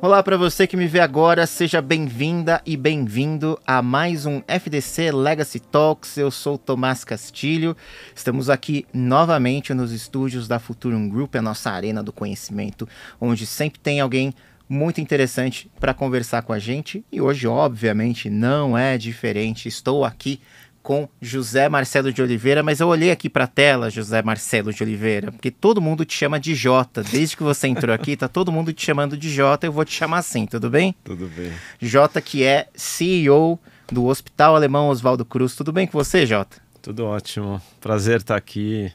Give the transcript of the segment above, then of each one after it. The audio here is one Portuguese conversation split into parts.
Olá para você que me vê agora, seja bem-vinda e bem-vindo a mais um FDC Legacy Talks. Eu sou o Tomás Castilho, estamos aqui novamente nos estúdios da Futurum Group, a nossa arena do conhecimento, onde sempre tem alguém muito interessante para conversar com a gente. E hoje, obviamente, não é diferente, estou aqui com José Marcelo de Oliveira, mas eu olhei aqui para a tela, José Marcelo de Oliveira, porque todo mundo te chama de Jota. Desde que você entrou aqui, tá todo mundo te chamando de Jota, eu vou te chamar assim, tudo bem? Tudo bem. Jota, que é CEO do Hospital Alemão Oswaldo Cruz. Tudo bem com você, Jota? Tudo ótimo. Prazer estar aqui,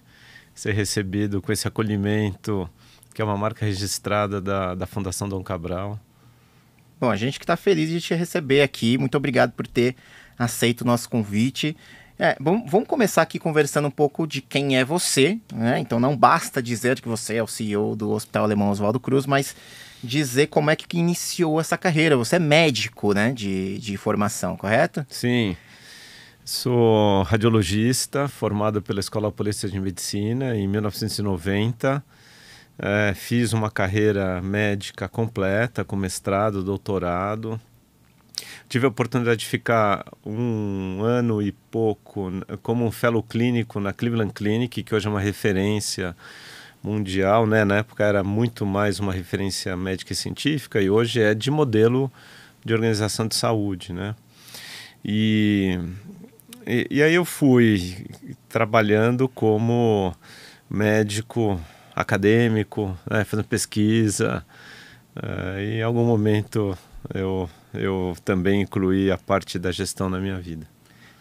ser recebido com esse acolhimento, que é uma marca registrada da Fundação Dom Cabral. Bom, a gente que está feliz de te receber aqui. Muito obrigado por ter aceito o nosso convite. Vamos começar aqui conversando um pouco de quem é você, né? Então não basta dizer que você é o CEO do Hospital Alemão Oswaldo Cruz, mas dizer como é que iniciou essa carreira. Você é médico, né, de formação, correto? Sim, sou radiologista, formado pela Escola Paulista de Medicina em 1990. Fiz uma carreira médica completa, com mestrado, doutorado. Tive a oportunidade de ficar 1 ano e pouco como um fellow clínico na Cleveland Clinic, que hoje é uma referência mundial, né? Na época era muito mais uma referência médica e científica, e hoje é de modelo de organização de saúde, né? E aí eu fui trabalhando como médico acadêmico, né? Fazendo pesquisa, e em algum momento eu também incluí a parte da gestão na minha vida.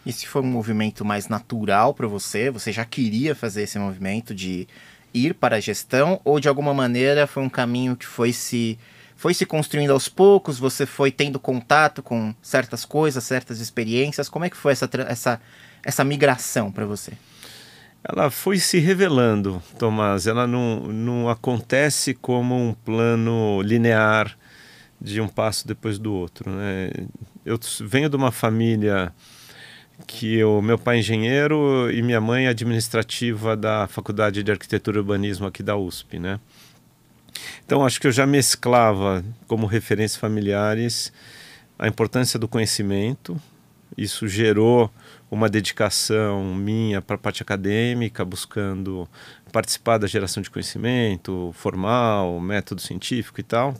E se foi um movimento mais natural para você? Você já queria fazer esse movimento de ir para a gestão? Ou de alguma maneira foi um caminho que foi se construindo aos poucos? Você foi tendo contato com certas coisas, certas experiências? Como é que foi essa migração para você? Ela foi se revelando, Tomás. Ela não acontece como um plano linear de um passo depois do outro, né? Eu venho de uma família que o meu pai é engenheiro e minha mãe é administrativa da Faculdade de Arquitetura e Urbanismo aqui da USP, né? Então acho que eu já mesclava como referências familiares a importância do conhecimento. Isso gerou uma dedicação minha para a parte acadêmica, buscando participar da geração de conhecimento formal, método científico e tal,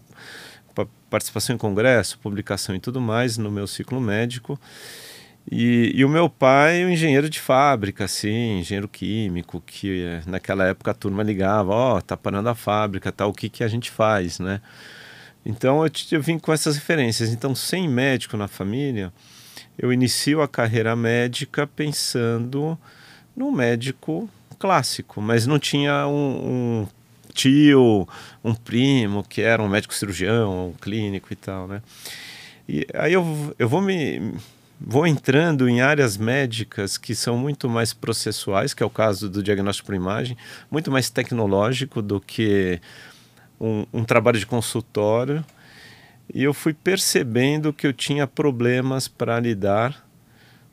participação em congresso, publicação e tudo mais no meu ciclo médico. E o meu pai é um engenheiro de fábrica, assim, engenheiro químico, que naquela época a turma ligava, tá parando a fábrica, o que a gente faz, né? Então eu vim com essas referências. Então, sem médico na família, eu inicio a carreira médica pensando num médico clássico, mas não tinha um tio, um primo que era um médico cirurgião, um clínico e tal, né? E aí eu vou entrando em áreas médicas que são muito mais processuais, que é o caso do diagnóstico por imagem, muito mais tecnológico do que um trabalho de consultório. E eu fui percebendo que eu tinha problemas para lidar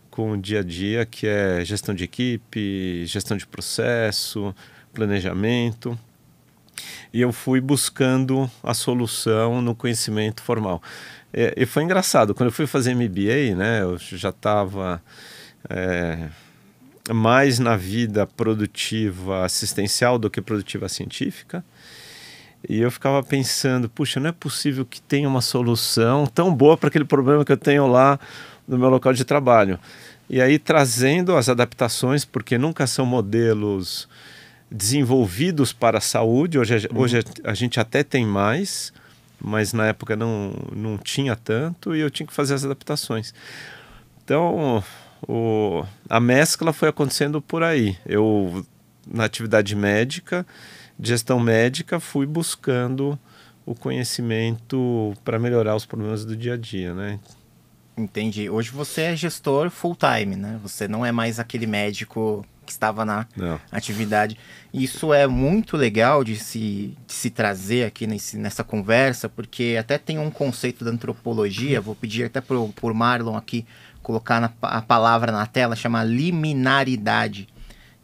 com o dia a dia, que é gestão de equipe, gestão de processo, planejamento. E eu fui buscando a solução no conhecimento formal. E foi engraçado, quando eu fui fazer MBA, né, eu já estava mais na vida produtiva assistencial do que produtiva científica. E eu ficava pensando, puxa, não é possível que tenha uma solução tão boa para aquele problema que eu tenho lá no meu local de trabalho. E aí trazendo as adaptações, porque nunca são modelos desenvolvidos para a saúde. Hoje a gente até tem mais, mas na época não tinha tanto, e eu tinha que fazer as adaptações. Então a mescla foi acontecendo por aí. Eu, na atividade médica, gestão médica, fui buscando o conhecimento para melhorar os problemas do dia a dia, né? Entendi. Hoje você é gestor full-time, né? Você não é mais aquele médico que estava na atividade. Isso é muito legal de se trazer aqui nessa conversa, porque até tem um conceito da antropologia, vou pedir até por Marlon aqui colocar a palavra na tela, chama liminaridade.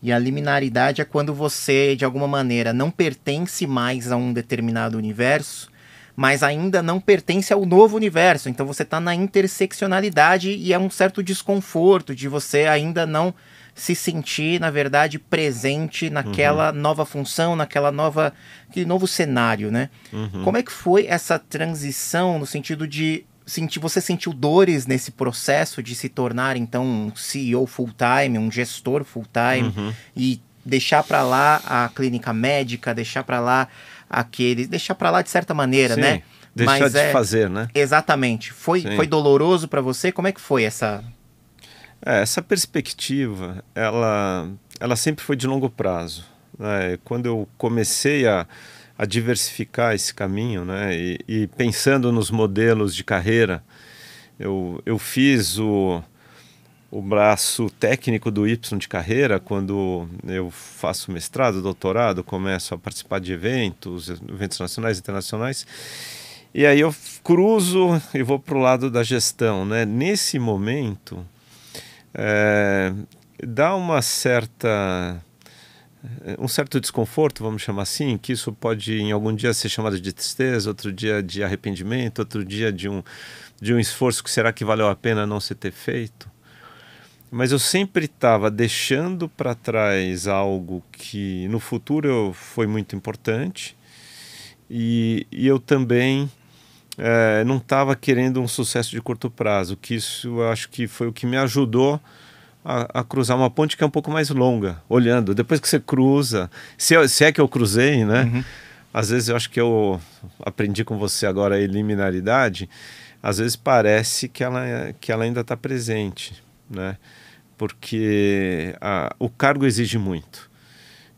E a liminaridade é quando você, de alguma maneira, não pertence mais a um determinado universo, mas ainda não pertence ao novo universo. Então você está na interseccionalidade e é um certo desconforto de você ainda não se sentir, na verdade, presente naquela nova função, aquele novo cenário, né? Como é que foi essa transição no sentido de você sentiu dores nesse processo de se tornar, então, um CEO full-time, um gestor full-time, e deixar para lá a clínica médica, deixar para lá de certa maneira, Sim, né? deixar de fazer, né? Exatamente. Foi doloroso para você? Como é que foi essa... Essa perspectiva, ela sempre foi de longo prazo, né? Quando eu comecei a diversificar esse caminho, né? E pensando nos modelos de carreira, eu fiz o braço técnico do Y de carreira quando eu faço mestrado, doutorado, começo a participar de eventos nacionais e internacionais, e aí eu cruzo e vou para o lado da gestão, né? Nesse momento... dá um certo desconforto, vamos chamar assim, que isso pode em algum dia ser chamado de tristeza, outro dia de arrependimento, outro dia de um esforço que será que valeu a pena não se ter feito. Mas eu sempre estava deixando para trás algo que no futuro foi muito importante, e eu também não estava querendo um sucesso de curto prazo, que isso eu acho que foi o que me ajudou a cruzar uma ponte que é um pouco mais longa, olhando. Depois que você cruza, se é que eu cruzei, né? Às vezes eu acho que eu aprendi com você agora a liminaridade, às vezes parece que ela ainda está presente, né? Porque o cargo exige muito.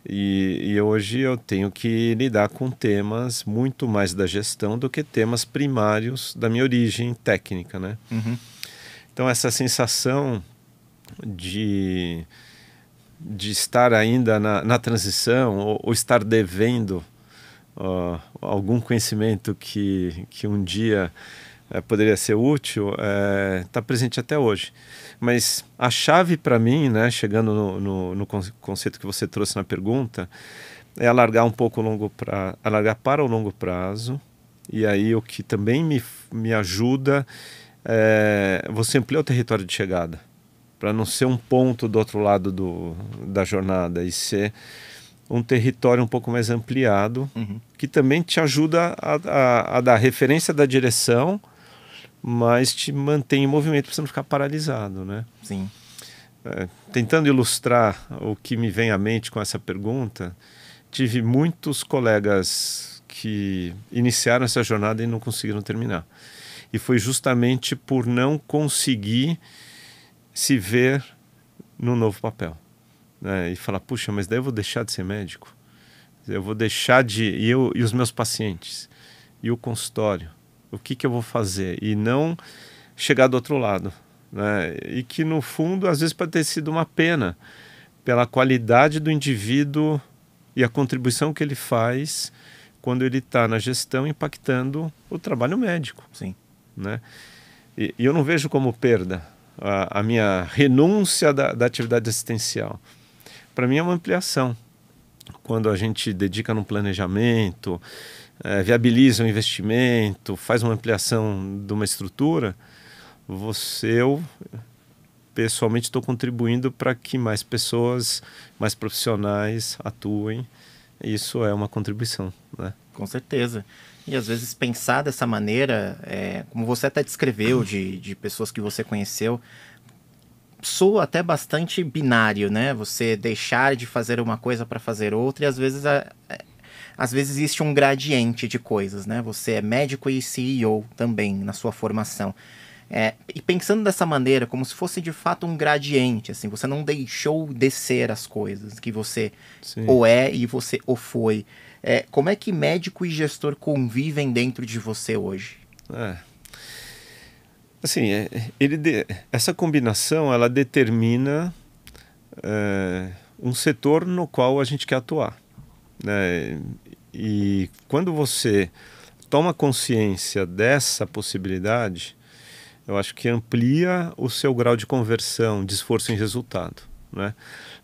E hoje eu tenho que lidar com temas muito mais da gestão do que temas primários da minha origem técnica, né? Então essa sensação de estar ainda na transição ou estar devendo algum conhecimento que um dia poderia ser útil, está presente até hoje. Mas a chave para mim, né, chegando no conceito que você trouxe na pergunta, é alargar um pouco alargar para o longo prazo. E aí o que também me ajuda é você ampliar o território de chegada, para não ser um ponto do outro lado da jornada e ser um território um pouco mais ampliado, que também te ajuda a dar referência da direção, mas te mantém em movimento para você não ficar paralisado, né? Sim. Tentando ilustrar o que me vem à mente com essa pergunta, tive muitos colegas que iniciaram essa jornada e não conseguiram terminar. E foi justamente por não conseguir se ver no novo papel, né? E falar, puxa, mas daí eu vou deixar de ser médico? Eu vou deixar e os meus pacientes? E o consultório? O que eu vou fazer? E não chegar do outro lado, né? E que no fundo às vezes pode ter sido uma pena pela qualidade do indivíduo e a contribuição que ele faz quando ele está na gestão impactando o trabalho médico. Sim. Né? E eu não vejo como perda a minha renúncia da atividade assistencial. Para mim é uma ampliação. Quando a gente dedica num planejamento, viabiliza um investimento, faz uma ampliação de uma estrutura, eu pessoalmente estou contribuindo para que mais pessoas, mais profissionais atuem. Isso é uma contribuição, né? Com certeza. E às vezes pensar dessa maneira, como você até descreveu, de pessoas que você conheceu, soa até bastante binário, né? Você deixar de fazer uma coisa para fazer outra, e às vezes existe um gradiente de coisas, né? Você é médico e CEO também na sua formação. E pensando dessa maneira, como se fosse de fato um gradiente, assim, você não deixou descer as coisas, que você ou é e você ou foi. Como é que médico e gestor convivem dentro de você hoje? Assim, essa combinação, ela determina um setor no qual a gente quer atuar, né? E quando você toma consciência dessa possibilidade, eu acho que amplia o seu grau de conversão, de esforço em resultado, né?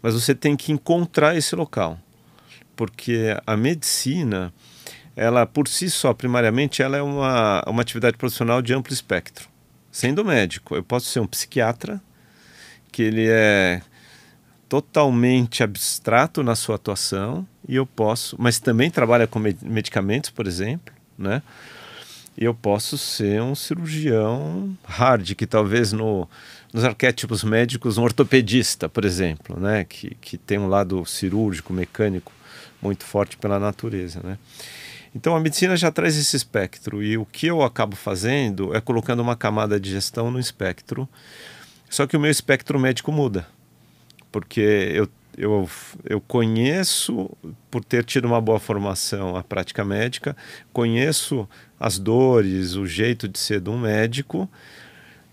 Mas você tem que encontrar esse local, porque a medicina ela por si só, primariamente, ela é uma atividade profissional de amplo espectro. Sendo médico, eu posso ser um psiquiatra, que ele é totalmente abstrato na sua atuação, e eu posso, mas também trabalha com medicamentos, por exemplo, né? E eu posso ser um cirurgião hard, que talvez nos arquétipos médicos, um ortopedista, por exemplo, né? Que tem um lado cirúrgico, mecânico, muito forte pela natureza, né? Então a medicina já traz esse espectro, e o que eu acabo fazendo é colocando uma camada de gestão no espectro, só que o meu espectro médico muda, porque eu conheço, por ter tido uma boa formação, a prática médica, conheço as dores, o jeito de ser de um médico,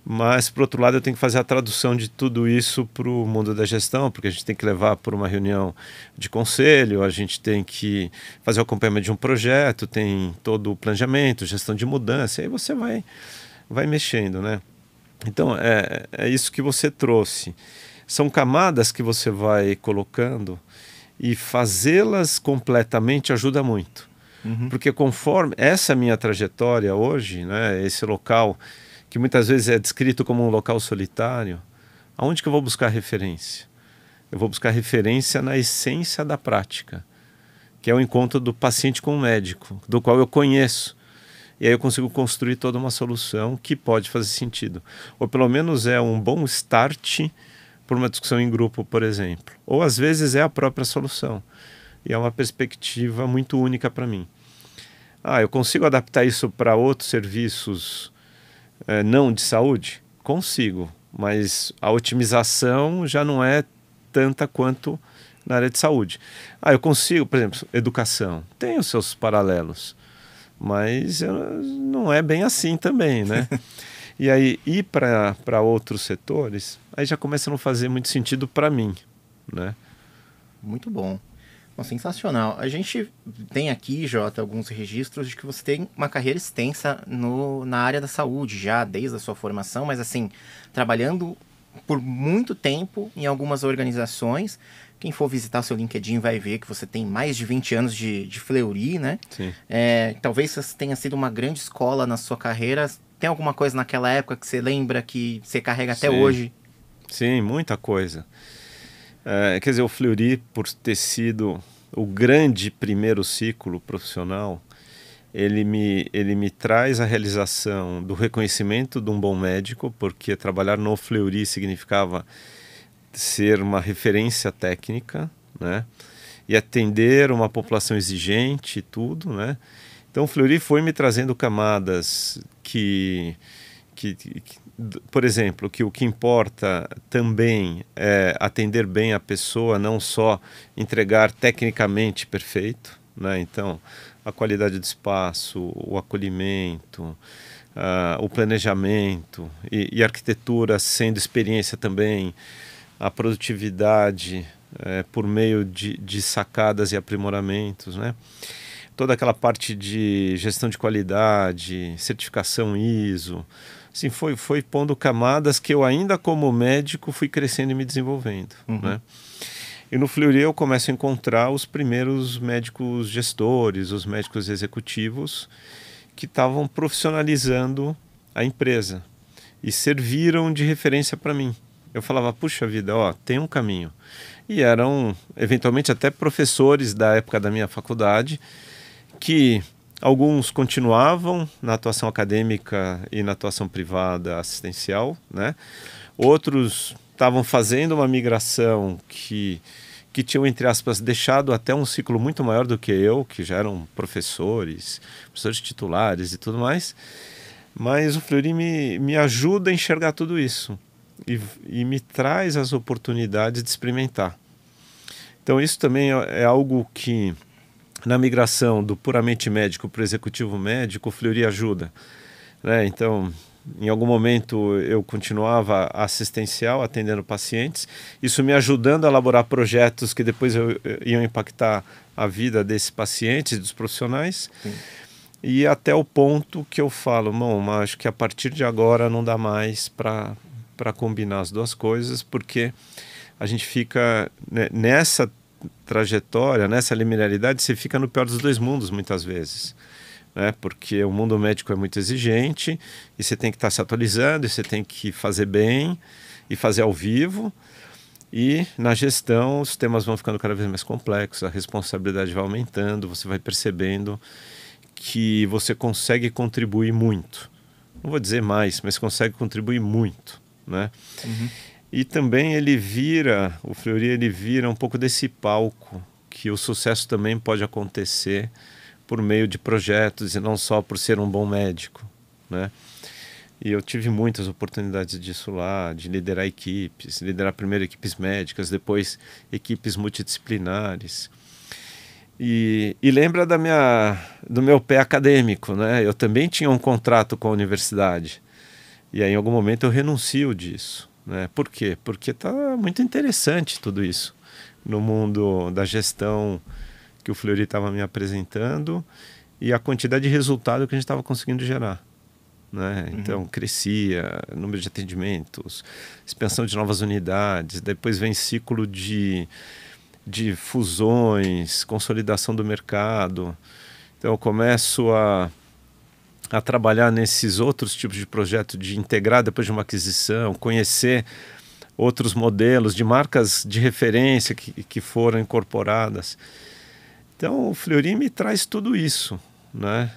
mas, por outro lado, eu tenho que fazer a tradução de tudo isso para o mundo da gestão, porque a gente tem que levar por uma reunião de conselho, a gente tem que fazer o acompanhamento de um projeto, tem todo o planejamento, gestão de mudança, e aí você vai mexendo, né? Então, é isso que você trouxe. São camadas que você vai colocando, e fazê-las completamente ajuda muito. Porque conforme essa minha trajetória hoje, né, esse local que muitas vezes é descrito como um local solitário, aonde que eu vou buscar referência? Eu vou buscar referência na essência da prática, que é o encontro do paciente com o médico, do qual eu conheço. E aí eu consigo construir toda uma solução que pode fazer sentido. Ou pelo menos é um bom start para uma discussão em grupo, por exemplo. Ou às vezes é a própria solução. E é uma perspectiva muito única para mim. Eu consigo adaptar isso para outros serviços não de saúde? Consigo, mas a otimização já não é tanta quanto na área de saúde. Eu consigo, por exemplo, educação, tem os seus paralelos, mas não é bem assim também, né? E aí ir para outros setores, aí já começa a não fazer muito sentido para mim, né? Muito bom. Bom, sensacional. A gente tem aqui, Jota, alguns registros de que você tem uma carreira extensa na área da saúde, já desde a sua formação, mas assim, trabalhando por muito tempo em algumas organizações. Quem for visitar o seu LinkedIn vai ver que você tem mais de 20 anos de Fleury, né? Sim. Talvez você tenha sido uma grande escola na sua carreira. Tem alguma coisa naquela época que você lembra que você carrega até hoje? Sim, muita coisa. Quer dizer, o Fleury, por ter sido o grande primeiro ciclo profissional, ele me traz a realização do reconhecimento de um bom médico, porque trabalhar no Fleury significava ser uma referência técnica, né? E atender uma população exigente e tudo, né? Então o Fleury foi me trazendo camadas que por exemplo, que o que importa também é atender bem a pessoa, não só entregar tecnicamente perfeito, né? Então, a qualidade do espaço, o acolhimento, o planejamento e arquitetura sendo experiência também, a produtividade por meio de sacadas e aprimoramentos, né? Toda aquela parte de gestão de qualidade, certificação ISO, assim, foi pondo camadas que eu ainda como médico fui crescendo e me desenvolvendo, né? E no Fleury eu começo a encontrar os primeiros médicos gestores, os médicos executivos que estavam profissionalizando a empresa e serviram de referência para mim. Eu falava, puxa vida, tem um caminho. E eram eventualmente até professores da época da minha faculdade, que alguns continuavam na atuação acadêmica e na atuação privada assistencial, né? Outros estavam fazendo uma migração que tinham, entre aspas, deixado até um ciclo muito maior do que eu, que já eram professores titulares e tudo mais. Mas o Fleury me ajuda a enxergar tudo isso e me traz as oportunidades de experimentar. Então isso também é algo que, na migração do puramente médico para o executivo médico, o Fleury ajuda, né? Então, em algum momento eu continuava assistencial, atendendo pacientes, isso me ajudando a elaborar projetos que depois iam impactar a vida desses pacientes, dos profissionais. Sim. E até o ponto que eu falo, acho que a partir de agora não dá mais para combinar as duas coisas, porque a gente fica, né, trajetória, nessa linearidade, você fica no pior dos dois mundos muitas vezes. Né? Porque o mundo médico é muito exigente e você tem que estar se atualizando, e você tem que fazer bem e fazer ao vivo. E na gestão os temas vão ficando cada vez mais complexos, a responsabilidade vai aumentando, você vai percebendo que você consegue contribuir muito. Não vou dizer mais, mas consegue contribuir muito. Né? Uhum. E também o Fleury ele vira um pouco desse palco, que o sucesso também pode acontecer por meio de projetos e não só por ser um bom médico, né? E eu tive muitas oportunidades disso lá, de liderar equipes, liderar primeiro equipes médicas, depois equipes multidisciplinares. E lembra do meu pé acadêmico, né? Eu também tinha um contrato com a universidade. E aí, em algum momento, eu renuncio disso. Né? Por quê? Porque está muito interessante tudo isso no mundo da gestão que o Fleury estava me apresentando e a quantidade de resultado que a gente estava conseguindo gerar. Né? Então, crescia número de atendimentos, expansão de novas unidades, depois vem ciclo de fusões, consolidação do mercado. Então, eu começo a trabalhar nesses outros tipos de projeto, de integrar depois de uma aquisição, conhecer outros modelos de marcas de referência que foram incorporadas. Então, o Fleury me traz tudo isso, né?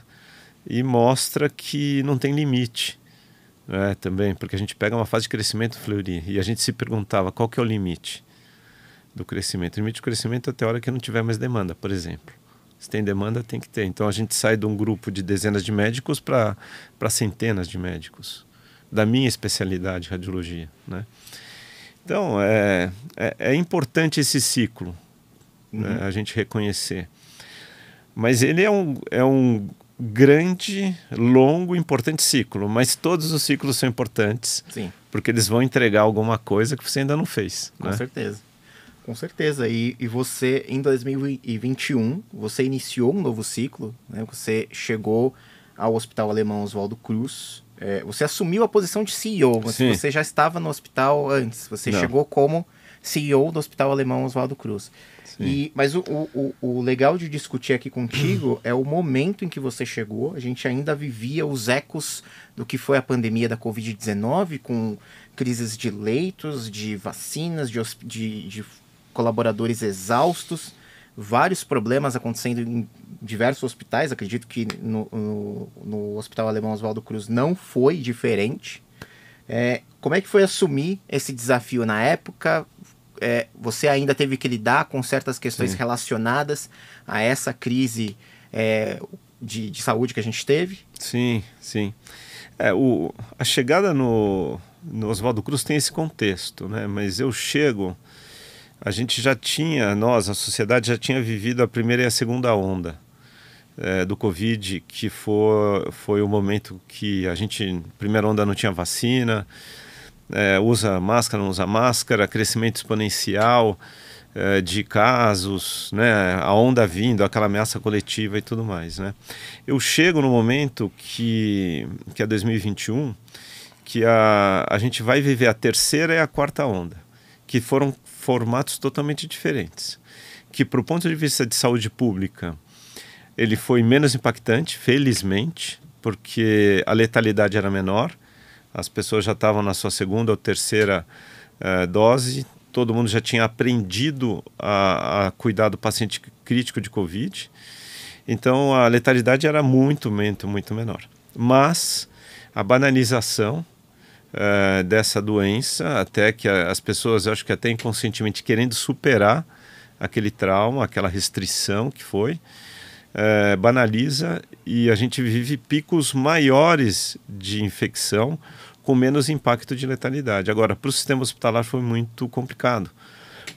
E mostra que não tem limite, né? Também, porque a gente pega uma fase de crescimento do Fleury e a gente se perguntava qual que é o limite do crescimento. O limite do crescimento é até a hora que não tiver mais demanda, por exemplo. Se tem demanda, tem que ter. Então, a gente sai de um grupo de dezenas de médicos para centenas de médicos, da minha especialidade, radiologia. Né? Então, é importante esse ciclo, né? A gente reconhecer. Mas ele é um grande, longo, importante ciclo. Mas todos os ciclos são importantes. Sim. Porque eles vão entregar alguma coisa que você ainda não fez. Com né? certeza. Com certeza. E você, em 2021, você iniciou um novo ciclo, né? Você chegou ao Hospital Alemão Oswaldo Cruz. Você assumiu a posição de CEO, mas Sim. você já estava no hospital antes. Você Não. chegou como CEO do Hospital Alemão Oswaldo Cruz. Mas o legal de discutir aqui contigo é o momento em que você chegou. A gente ainda vivia os ecos do que foi a pandemia da Covid-19, com crises de leitos, de vacinas, de colaboradores exaustos, vários problemas acontecendo em diversos hospitais. Acredito que no Hospital Alemão Oswaldo Cruz não foi diferente. Como é que foi assumir esse desafio na época? Você ainda teve que lidar com certas questões Sim. relacionadas a essa crise de saúde que a gente teve? Sim, sim. A chegada no Oswaldo Cruz tem esse contexto, né? Mas eu chego, a gente já tinha, a sociedade já tinha vivido a primeira e a segunda onda do Covid, que foi o momento que a gente, primeira onda não tinha vacina, usa máscara, não usa máscara, crescimento exponencial de casos, né, a onda vindo, aquela ameaça coletiva e tudo mais. Né? Eu chego no momento que é 2021, que a gente vai viver a terceira e a quarta onda, que foram formatos totalmente diferentes. Que, para o ponto de vista de saúde pública, ele foi menos impactante, felizmente, porque a letalidade era menor, as pessoas já estavam na sua segunda ou terceira dose, todo mundo já tinha aprendido a cuidar do paciente crítico de Covid, então a letalidade era muito menor. Mas a banalização dessa doença, até que as pessoas, eu acho que até inconscientemente querendo superar aquele trauma, aquela restrição que foi, banaliza e a gente vive picos maiores de infecção com menos impacto de letalidade. Agora, para o sistema hospitalar foi muito complicado,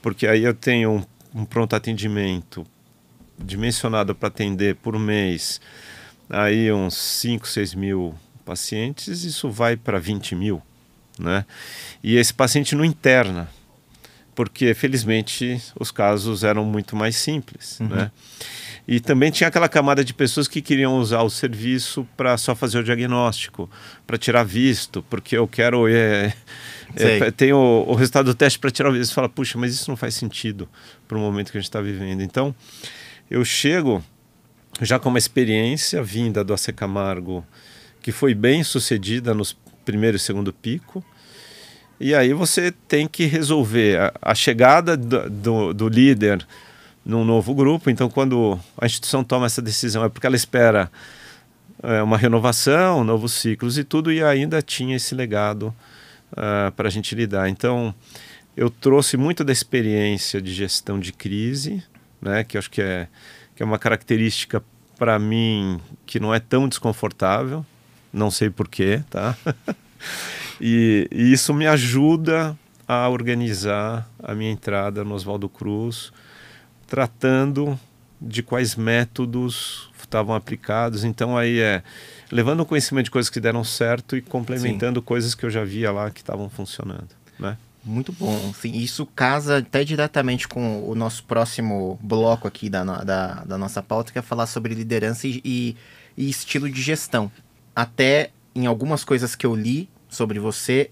porque aí eu tenho um pronto atendimento dimensionado para atender por mês aí uns 5, 6 mil pacientes, isso vai para 20 mil, né? E esse paciente não interna, porque felizmente os casos eram muito mais simples, né? E também tinha aquela camada de pessoas que queriam usar o serviço para só fazer o diagnóstico, para tirar visto, porque eu quero... tem o resultado do teste para tirar o visto. Você fala, puxa, mas isso não faz sentido para o momento que a gente está vivendo. Então, eu chego já com uma experiência vinda do AC Camargo, que foi bem sucedida nos primeiro e segundo pico. E aí você tem que resolver a chegada do líder num novo grupo. Então, quando a instituição toma essa decisão, é porque ela espera uma renovação, novos ciclos e tudo, e ainda tinha esse legado para a gente lidar. Então, eu trouxe muito da experiência de gestão de crise, né, que eu acho que é uma característica para mim que não é tão desconfortável, não sei porquê, tá? E isso me ajuda a organizar a minha entrada no Oswaldo Cruz, tratando de quais métodos estavam aplicados. Então aí levando o conhecimento de coisas que deram certo e complementando coisas que eu já via lá que estavam funcionando, né? Muito bom. Sim, isso casa até diretamente com o nosso próximo bloco aqui da nossa pauta, que é falar sobre liderança e estilo de gestão. Até em algumas coisas que eu li sobre você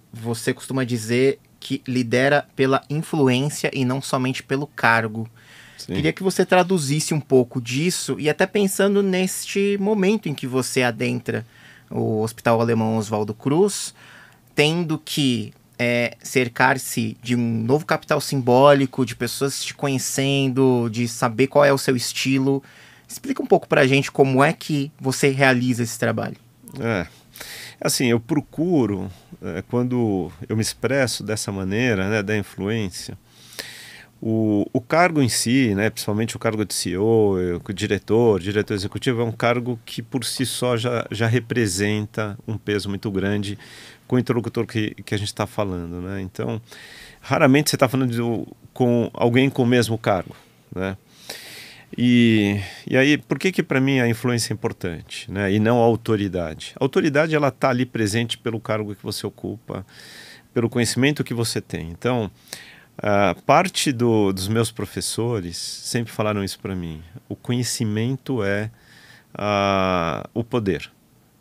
costuma dizer que lidera pela influência e não somente pelo cargo. Sim. Queria que você traduzisse um pouco disso e até pensando neste momento em que você adentra o Hospital Alemão Oswaldo Cruz, tendo que cercar-se de um novo capital simbólico, de pessoas te conhecendo, de saber qual é o seu estilo. Explica um pouco pra gente como é que você realiza esse trabalho. Assim, eu procuro, quando eu me expresso dessa maneira, né, da influência, o cargo em si, né, principalmente o cargo de CEO, diretor executivo, é um cargo que por si só já representa um peso muito grande com o interlocutor que a gente está falando, né? Então, raramente você está falando com alguém com o mesmo cargo, né? E aí, por que para mim a influência é importante, né? E não a autoridade? A autoridade, ela está ali presente pelo cargo que você ocupa, pelo conhecimento que você tem. Então, parte dos meus professores sempre falaram isso para mim. O conhecimento é o poder,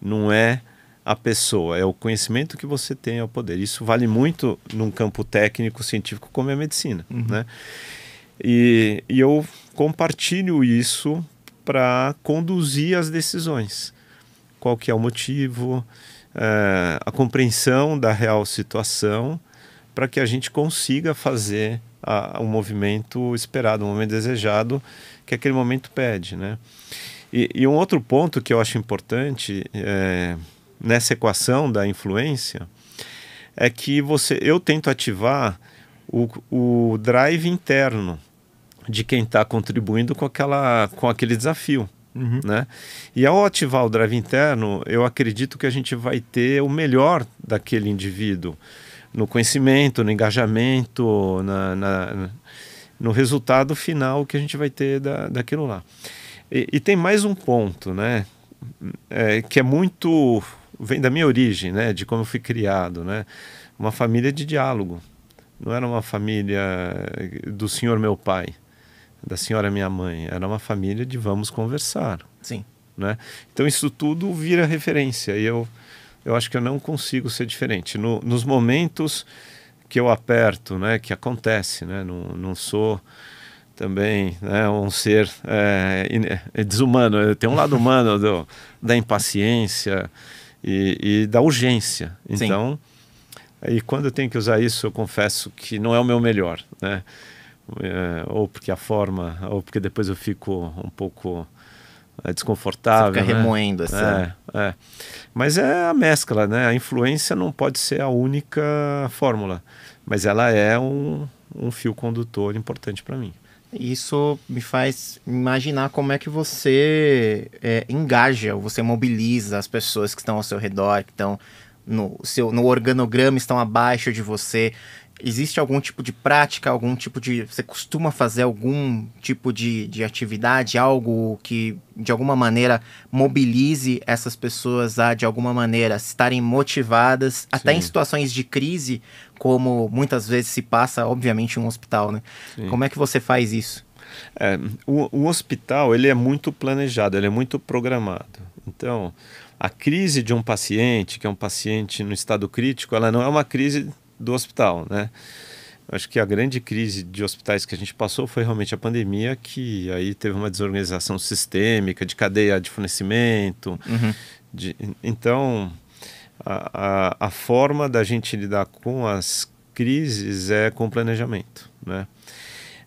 não é a pessoa, é o conhecimento que você tem, é o poder. Isso vale muito num campo técnico, científico, como é a medicina, né? E eu compartilho isso para conduzir as decisões. Qual que é o motivo, a compreensão da real situação, para que a gente consiga fazer um movimento esperado, um movimento desejado, que aquele momento pede, né? E um outro ponto que eu acho importante nessa equação da influência é que eu tento ativar o drive interno de quem está contribuindo com aquele desafio, né? E ao ativar o drive interno, eu acredito que a gente vai ter o melhor daquele indivíduo no conhecimento, no engajamento, no resultado final que a gente vai ter daquilo lá. E tem mais um ponto, né? Que é muito... vem da minha origem, né? De como eu fui criado, né? Uma família de diálogo. Não era uma família do senhor meu pai, da senhora minha mãe. Era uma família de vamos conversar. Sim. Né? Então isso tudo vira referência. E eu acho que eu não consigo ser diferente. Nos momentos que eu aperto, né? Que acontece, né? Não sou também, né, um ser desumano. Eu tenho um lado humano da impaciência e da urgência. Então, aí quando eu tenho que usar isso, eu confesso que não é o meu melhor, né? Ou porque a forma, ou porque depois eu fico um pouco desconfortável. Você fica remoendo essa. Mas é a mescla, né? A influência não pode ser a única fórmula, mas ela é um fio condutor importante para mim. Isso me faz imaginar como é que você engaja, você mobiliza as pessoas que estão ao seu redor, que estão no organograma, estão abaixo de você. Existe algum tipo de prática, você costuma fazer algum tipo de atividade, algo que de alguma maneira mobilize essas pessoas a de alguma maneira estarem motivadas, até em situações de crise, como muitas vezes se passa, obviamente, em um hospital, né? Sim. Como é que você faz isso? O hospital, ele é muito planejado, ele é muito programado. Então, a crise de um paciente, que é um paciente no estado crítico, ela não é uma crise do hospital, né? Acho que a grande crise de hospitais que a gente passou foi realmente a pandemia, que aí teve uma desorganização sistêmica, de cadeia de fornecimento. Então, a forma da gente lidar com as crises é com planejamento, né?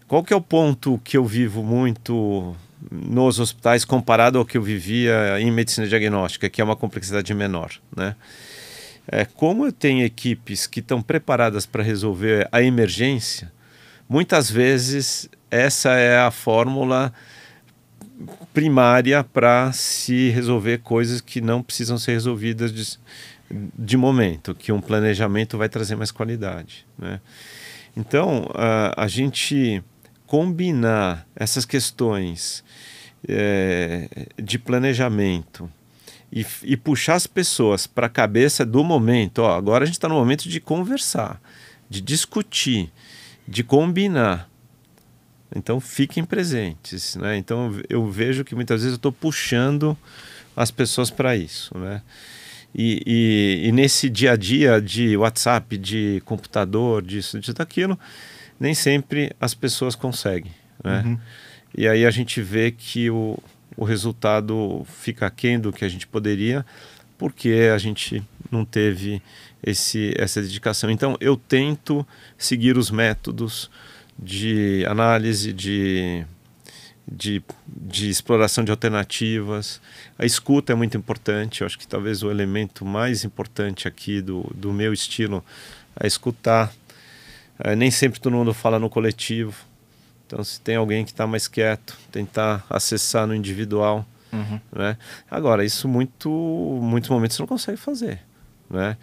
Qual que é o ponto que eu vivo muito nos hospitais comparado ao que eu vivia em medicina diagnóstica, que é uma complexidade menor, né? Como eu tenho equipes que estão preparadas para resolver a emergência, muitas vezes essa é a fórmula primária para se resolver coisas que não precisam ser resolvidas de momento, que um planejamento vai trazer mais qualidade, né? Então, a gente combinar essas questões de planejamento e puxar as pessoas para a cabeça do momento. Agora a gente está no momento de conversar, de discutir, de combinar. Então fiquem presentes, né? Então eu vejo que muitas vezes eu estou puxando as pessoas para isso, né? E nesse dia a dia de WhatsApp, de computador, disso, daquilo, nem sempre as pessoas conseguem, né? E aí a gente vê que o resultado fica aquém do que a gente poderia, porque a gente não teve essa dedicação. Então eu tento seguir os métodos de análise, de exploração de alternativas. A escuta é muito importante. Eu acho que talvez o elemento mais importante aqui do meu estilo é escutar. Nem sempre todo mundo fala no coletivo. Então, se tem alguém que está mais quieto, tentar acessar no individual, né? Agora, isso muitos momentos você não consegue fazer, né?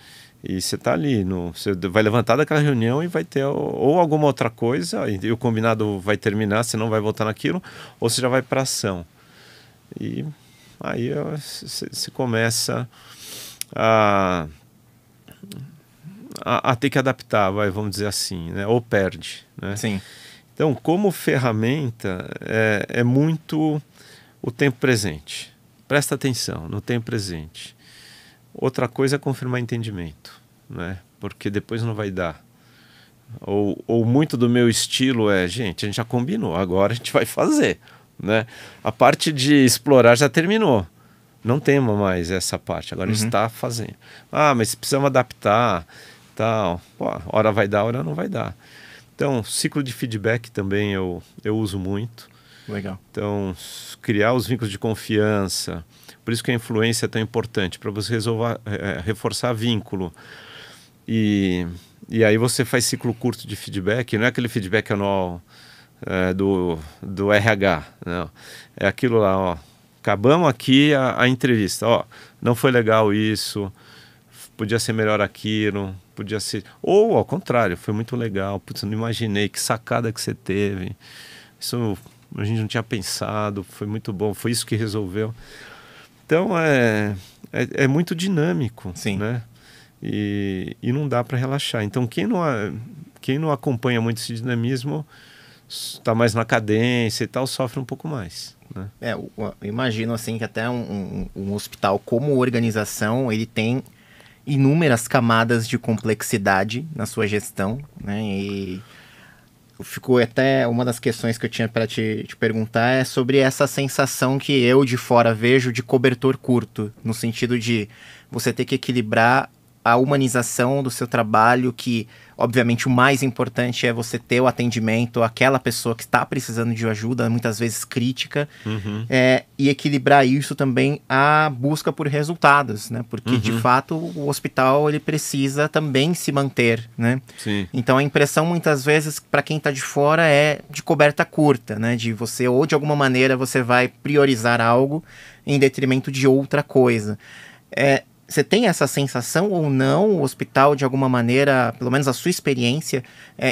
E você está ali, você vai levantar daquela reunião e vai ter ou alguma outra coisa, e o combinado vai terminar, você não vai voltar naquilo, ou você já vai para ação. E aí você começa a ter que adaptar, vamos dizer assim, né? Ou perde, né? Sim. Então, como ferramenta, é muito o tempo presente. Presta atenção no tempo presente. Outra coisa é confirmar entendimento, né? Porque depois não vai dar. Ou muito do meu estilo gente, a gente já combinou, agora a gente vai fazer, né? A parte de explorar já terminou. Não temos mais essa parte, agora a gente está fazendo. Mas precisamos adaptar, tal. Hora vai dar, hora não vai dar. Então, ciclo de feedback também eu uso muito. Legal. Então, criar os vínculos de confiança. Por isso que a influência é tão importante, para você reforçar vínculo. E aí você faz ciclo curto de feedback, não é aquele feedback anual do RH, não. É aquilo lá, acabamos aqui a entrevista, não foi legal isso, podia ser melhor aquilo, podia ser... Ou, ao contrário, foi muito legal, putz, eu não imaginei, que sacada que você teve, isso a gente não tinha pensado, foi muito bom, foi isso que resolveu. Então, é muito dinâmico, sim, né? E não dá para relaxar. Então, quem não acompanha muito esse dinamismo, está mais na cadência e tal, sofre um pouco mais, né? Eu imagino assim que até um hospital como organização, ele tem inúmeras camadas de complexidade na sua gestão, né? E ficou até uma das questões que eu tinha para te perguntar é sobre essa sensação que eu de fora vejo de cobertor curto, no sentido de você ter que equilibrar a humanização do seu trabalho, que obviamente o mais importante é você ter o atendimento àquela pessoa que está precisando de ajuda, muitas vezes crítica, e equilibrar isso também à busca por resultados, né? Porque de fato o hospital ele precisa também se manter, né? Sim. Então a impressão muitas vezes para quem está de fora é de coberta curta, né? De você, ou de alguma maneira você vai priorizar algo em detrimento de outra coisa. Você tem essa sensação ou não? O hospital, de alguma maneira, pelo menos a sua experiência,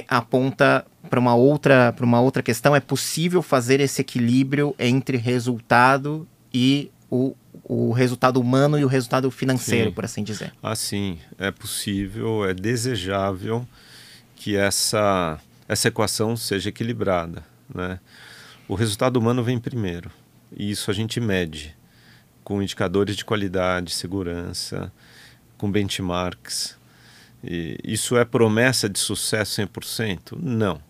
aponta para uma outra questão? É possível fazer esse equilíbrio entre resultado e o resultado humano e o resultado financeiro, por assim dizer? Sim, é possível, é desejável que essa equação seja equilibrada, né? o resultado humano vem primeiro. E isso a gente mede com indicadores de qualidade, segurança, com benchmarks. E isso é promessa de sucesso 100%? Não.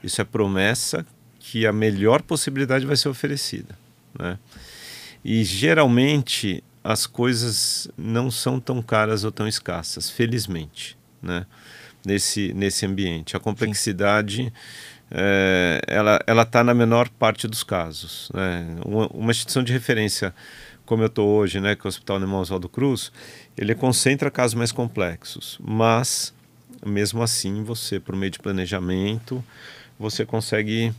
Isso é promessa que a melhor possibilidade vai ser oferecida, né? E geralmente as coisas não são tão caras ou tão escassas, felizmente, né? Nesse ambiente. A complexidade, ela está na menor parte dos casos, né? Uma instituição de referência, como eu estou hoje, né, que é o Hospital Alemão Oswaldo Cruz, ele concentra casos mais complexos, mas, mesmo assim, você, por meio de planejamento, você consegue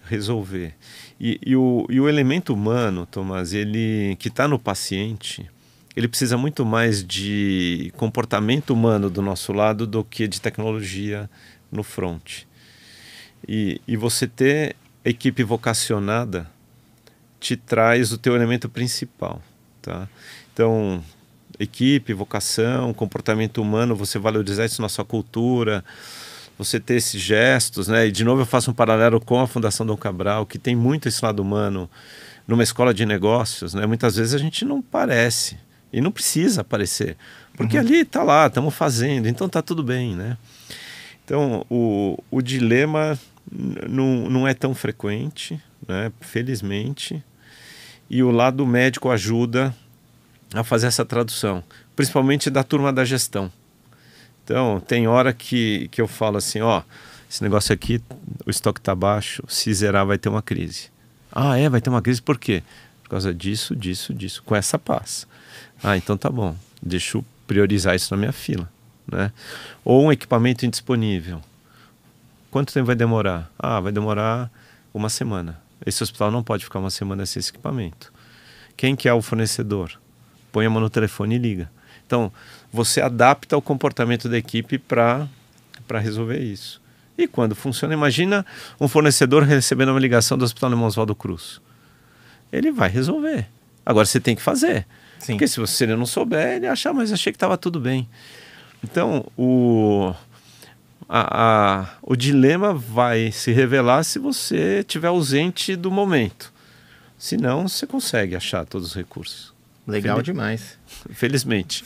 resolver. E o elemento humano, Tomás, ele que está no paciente, ele precisa muito mais de comportamento humano do nosso lado do que de tecnologia no front. E você ter equipe vocacionada te traz o teu elemento principal, tá? Então, equipe, vocação, comportamento humano, você valorizar isso na sua cultura, você ter esses gestos, né? E de novo eu faço um paralelo com a Fundação Dom Cabral, que tem muito esse lado humano numa escola de negócios, né? Muitas vezes a gente não parece e não precisa aparecer, porque ali está lá, estamos fazendo, então está tudo bem, né? Então o dilema não é tão frequente, né? Felizmente. E o lado médico ajuda a fazer essa tradução, principalmente da turma da gestão. Então, tem hora que eu falo assim, ó, esse negócio aqui, o estoque está baixo, se zerar vai ter uma crise. Ah, vai ter uma crise por quê? Por causa disso, com essa paz. Ah, então tá bom, deixa eu priorizar isso na minha fila, né? Ou um equipamento indisponível. Quanto tempo vai demorar? Ah, vai demorar uma semana. Esse hospital não pode ficar uma semana sem esse equipamento. Quem que é o fornecedor? Põe a mão no telefone e liga. Então, você adapta o comportamento da equipe para resolver isso. E quando funciona, imagina um fornecedor recebendo uma ligação do Hospital Alemão Oswaldo Cruz. Ele vai resolver. Agora você tem que fazer. Sim. Porque se ele não souber, ele acha, mas achei que estava tudo bem. Então, o dilema vai se revelar se você estiver ausente do momento. Senão, você consegue achar todos os recursos. Legal demais. Felizmente.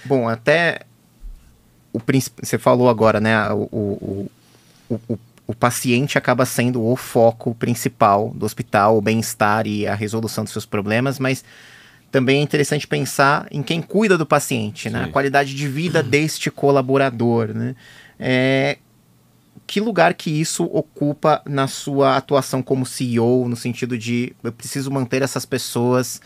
Bom, até você falou agora, né? O paciente acaba sendo o foco principal do hospital, o bem-estar e a resolução dos seus problemas, mas também é interessante pensar em quem cuida do paciente, né? A qualidade de vida deste colaborador, né? Que lugar que isso ocupa na sua atuação como CEO, no sentido de eu preciso manter essas pessoas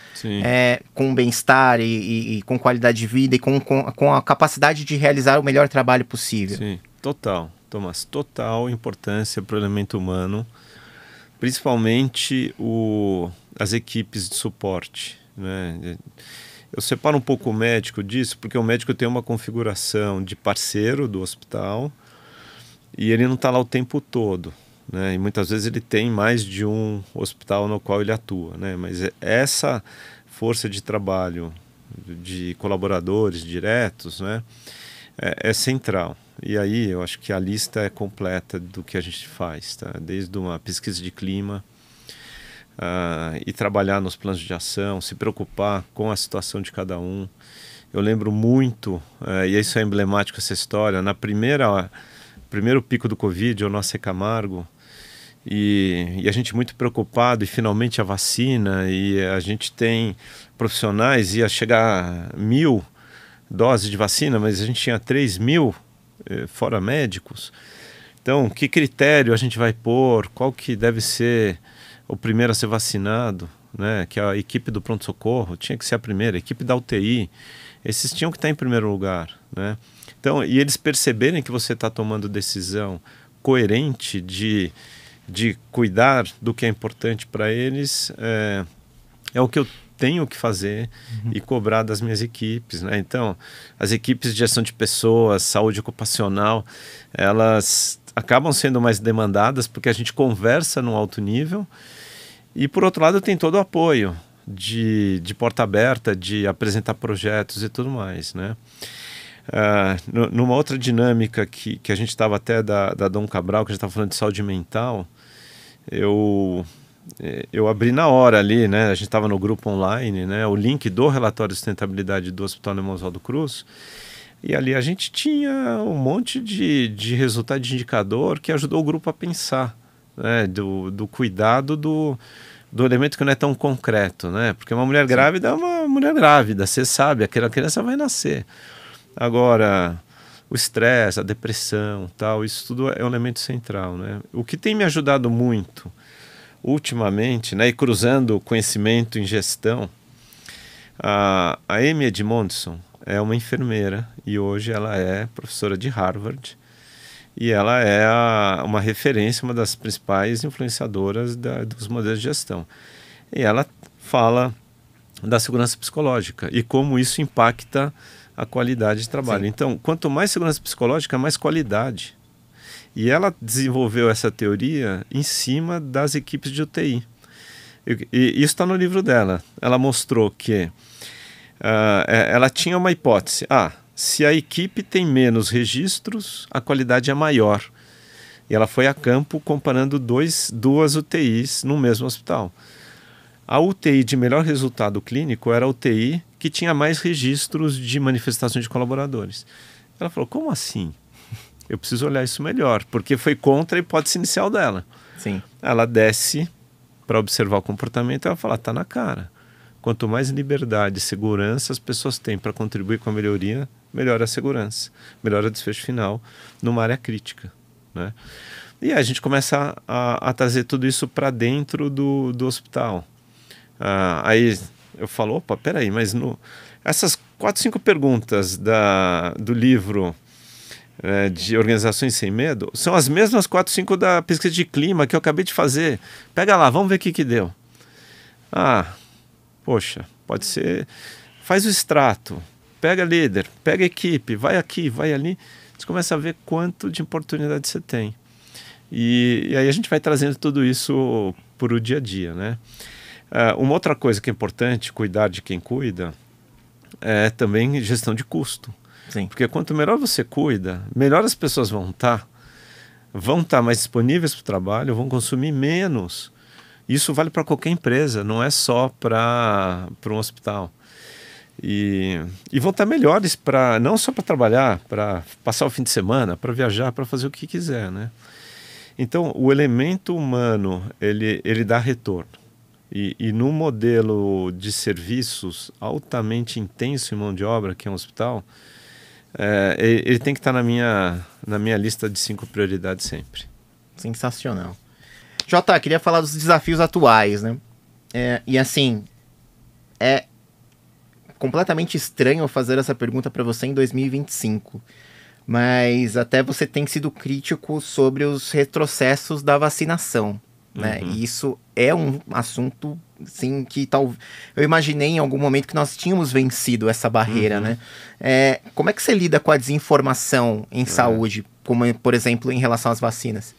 com bem-estar e com qualidade de vida e com a capacidade de realizar o melhor trabalho possível? Sim, total, Tomás, total importância para o elemento humano, principalmente as equipes de suporte, né? Eu separo um pouco o médico disso, porque o médico tem uma configuração de parceiro do hospital, e ele não está lá o tempo todo, né? E muitas vezes ele tem mais de um hospital no qual ele atua, né? Mas essa força de trabalho de colaboradores diretos, né, é central. E aí eu acho que a lista é completa do que a gente faz, tá? Desde uma pesquisa de clima e trabalhar nos planos de ação, se preocupar com a situação de cada um. Eu lembro muito, e isso é emblemático essa história, na primeiro pico do Covid, o nosso Camargo, e a gente muito preocupado, e finalmente a vacina, e a gente tem profissionais, ia chegar 1.000 doses de vacina, mas a gente tinha 3.000, fora médicos. Então, que critério a gente vai pôr? Qual que deve ser o primeiro a ser vacinado? Né? Que a equipe do pronto-socorro tinha que ser a primeira, a equipe da UTI, esses tinham que estar em primeiro lugar, né? Então, e eles perceberem que você está tomando decisão coerente de cuidar do que é importante para eles, é o que eu tenho que fazer e cobrar das minhas equipes, né? Então, as equipes de gestão de pessoas, saúde ocupacional, elas acabam sendo mais demandadas porque a gente conversa num alto nível e, por outro lado, tem todo o apoio de porta aberta, de apresentar projetos e tudo mais, né? Numa outra dinâmica que a gente estava até da Dom Cabral, que a gente estava falando de saúde mental, eu abri na hora ali, né? A gente estava no grupo online, né? O link do relatório de sustentabilidade do Hospital Alemão Oswaldo Cruz. E ali a gente tinha um monte de resultado de indicador que ajudou o grupo a pensar, né? Do cuidado do elemento que não é tão concreto, né? Porque uma mulher grávida é uma mulher grávida, você sabe, aquela criança vai nascer. Agora, o estresse, a depressão, tal, isso tudo é um elemento central, né? O que tem me ajudado muito ultimamente, né, e cruzando conhecimento em gestão, a Amy Edmondson é uma enfermeira e hoje ela é professora de Harvard e ela é uma referência, uma das principais influenciadoras dos modelos de gestão. E ela fala da segurança psicológica e como isso impacta a qualidade de trabalho. Sim. Então, quanto mais segurança psicológica, mais qualidade. E ela desenvolveu essa teoria em cima das equipes de UTI. E isso está no livro dela. Ela mostrou que ela tinha uma hipótese. Se a equipe tem menos registros, a qualidade é maior. E ela foi a campo comparando duas UTIs no mesmo hospital. A UTI de melhor resultado clínico era a UTI que tinha mais registros de manifestações de colaboradores. Ela falou, como assim? Eu preciso olhar isso melhor, porque foi contra a hipótese inicial dela. Sim. Ela desce para observar o comportamento e ela fala, está na cara. Quanto mais liberdade e segurança as pessoas têm para contribuir com a melhoria, melhora a segurança, melhora o desfecho final numa área crítica, né? E aí a gente começa a trazer tudo isso para dentro do hospital. Aí eu falo, opa, peraí, mas essas 4, 5 perguntas do livro de Organizações Sem Medo são as mesmas 4, 5 da pesquisa de clima que eu acabei de fazer. Pega lá, vamos ver o que deu. Poxa, pode ser. Faz o extrato, pega líder, pega equipe, vai aqui, vai ali. Você começa a ver quanto de oportunidade você tem. E aí a gente vai trazendo tudo isso para o dia a dia, né? Uma outra coisa que é importante, cuidar de quem cuida, é também gestão de custo. Sim. Porque quanto melhor você cuida, melhor as pessoas vão estar mais disponíveis para o trabalho, vão consumir menos. Isso vale para qualquer empresa, não é só para um hospital. E vão estar melhores não só para trabalhar, para passar o fim de semana, para viajar, para fazer o que quiser, né? Então, o elemento humano, ele dá retorno. E no modelo de serviços altamente intenso em mão de obra, que é um hospital, ele tem que estar na minha lista de 5 prioridades sempre. Sensacional. Jota, queria falar dos desafios atuais, né? E assim, é completamente estranho fazer essa pergunta para você em 2025, mas até você tem sido crítico sobre os retrocessos da vacinação, né? E isso é um assunto, sim, que eu imaginei em algum momento que nós tínhamos vencido essa barreira, né? Como é que você lida com a desinformação em saúde, como, por exemplo, em relação às vacinas?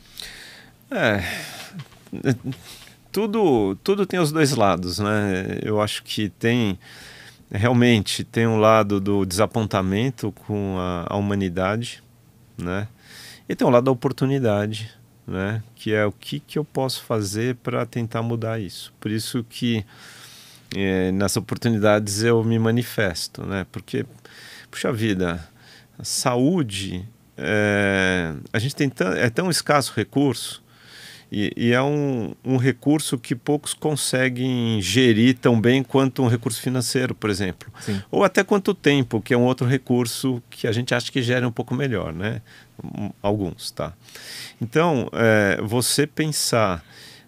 Tudo tem os dois lados, né? Eu acho que realmente tem um lado do desapontamento com a humanidade, né? E tem um lado da oportunidade, né? Que é o que eu posso fazer para tentar mudar isso. Por isso que nas oportunidades eu me manifesto, né? Porque, puxa vida, a saúde, a gente tem tão escasso recurso. E é um recurso que poucos conseguem gerir tão bem quanto um recurso financeiro, por exemplo. Sim. Ou até quanto tempo, que é um outro recurso que a gente acha que gera um pouco melhor, né? Alguns, tá? Então, você pensar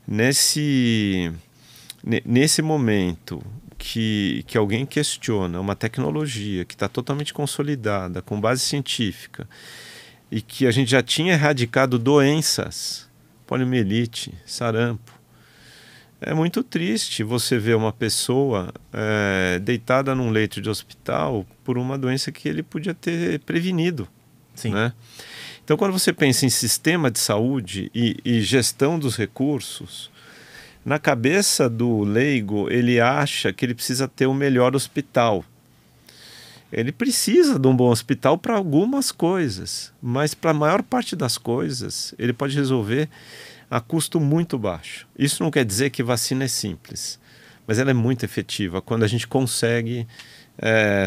nesse momento que alguém questiona uma tecnologia que está totalmente consolidada, com base científica, e que a gente já tinha erradicado doenças, poliomielite, sarampo. É muito triste você ver uma pessoa deitada num leito de hospital por uma doença que ele podia ter prevenido. Sim. Né? Então, quando você pensa em sistema de saúde e gestão dos recursos, na cabeça do leigo, ele acha que ele precisa ter o melhor hospital. Ele precisa de um bom hospital para algumas coisas, mas para a maior parte das coisas, ele pode resolver a custo muito baixo. Isso não quer dizer que vacina é simples, mas ela é muito efetiva quando a gente consegue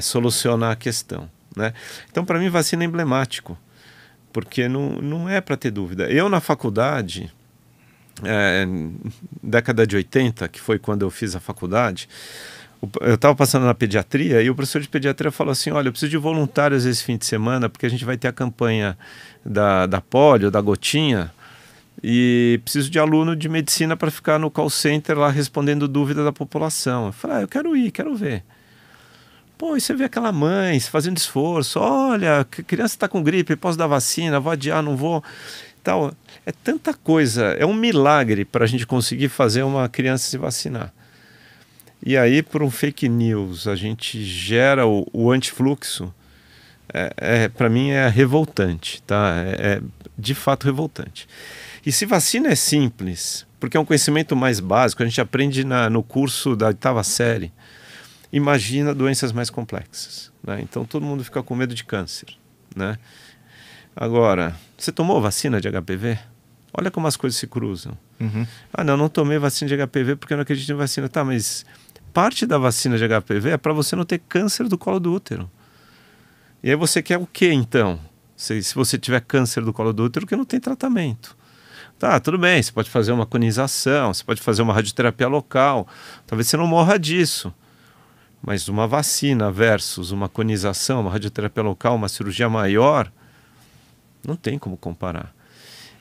solucionar a questão, né? Então, para mim, vacina é emblemático, porque não é para ter dúvida. Eu, na faculdade, década de 80, que foi quando eu fiz a faculdade, eu estava passando na pediatria e o professor de pediatria falou assim, olha, eu preciso de voluntários esse fim de semana, porque a gente vai ter a campanha da polio, da gotinha, e preciso de aluno de medicina para ficar no call center lá respondendo dúvida da população. Eu falei, eu quero ir, quero ver. Pô, e você vê aquela mãe fazendo esforço, olha, a criança está com gripe, posso dar vacina, vou adiar, não vou... Tal. É tanta coisa, é um milagre para a gente conseguir fazer uma criança se vacinar. E aí, por um fake news, a gente gera o antifluxo, para mim é revoltante, tá? É de fato revoltante. E se vacina é simples, porque é um conhecimento mais básico, a gente aprende no curso da 8ª série, imagina doenças mais complexas, né? Então todo mundo fica com medo de câncer, né? Agora, você tomou vacina de HPV? Olha como as coisas se cruzam. Uhum. Ah, não tomei vacina de HPV porque eu não acredito em vacina. Tá, mas parte da vacina de HPV é para você não ter câncer do colo do útero. E aí você quer o quê, então? Se você tiver câncer do colo do útero, que não tem tratamento. Tá, tudo bem, você pode fazer uma conização, você pode fazer uma radioterapia local, talvez você não morra disso. Mas uma vacina versus uma conização, uma radioterapia local, uma cirurgia maior, não tem como comparar.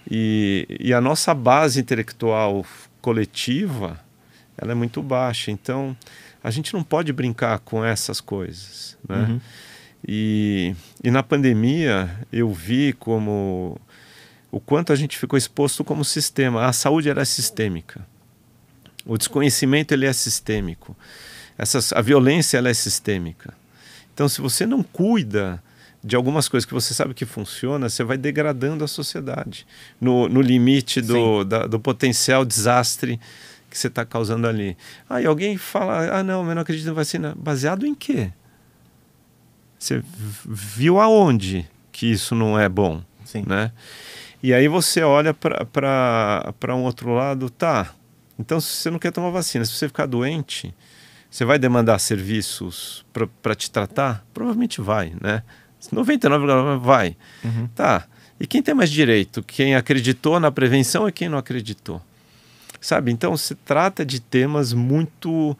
E a nossa base intelectual coletiva, ela é muito baixa. Então, a gente não pode brincar com essas coisas, né? Uhum. E na pandemia, eu vi como o quanto a gente ficou exposto como sistema. A saúde era sistêmica. O desconhecimento ele é sistêmico. A violência ela é sistêmica. Então, se você não cuida de algumas coisas que você sabe que funciona, você vai degradando a sociedade no limite do potencial desastre que você está causando ali. Aí alguém fala, não, eu não acredito em vacina. Baseado em quê? Você viu aonde que isso não é bom? Sim. Né? E aí você olha para um outro lado, tá, então se você não quer tomar vacina, se você ficar doente, você vai demandar serviços para te tratar? Provavelmente vai, né? 99% vai. Uhum. Tá. E quem tem mais direito? Quem acreditou na prevenção e quem não acreditou? Sabe? Então, se trata de temas muito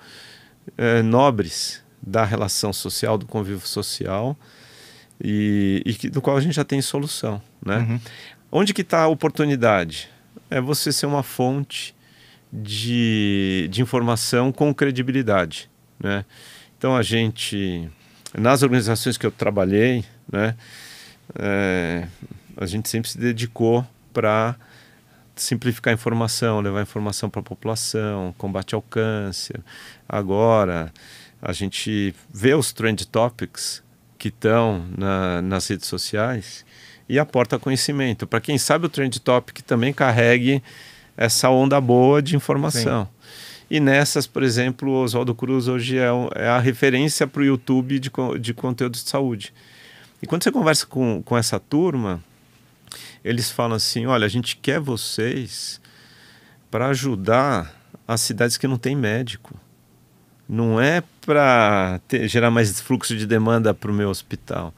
nobres da relação social, do convívio social e do qual a gente já tem solução, né? Uhum. Onde que está a oportunidade? É você ser uma fonte de informação com credibilidade, né? Então, a gente... Nas organizações que eu trabalhei, né, a gente sempre se dedicou para simplificar a informação, levar informação para a população, combate ao câncer. Agora, a gente vê os trend topics que estão nas redes sociais e aporta conhecimento. Para quem sabe, o trend topic também carregue essa onda boa de informação. Sim. E nessas, por exemplo, o Oswaldo Cruz hoje é a referência para o YouTube de conteúdo de saúde. E quando você conversa com essa turma, eles falam assim, olha, a gente quer vocês para ajudar as cidades que não têm médico. Não é para gerar mais fluxo de demanda para o meu hospital.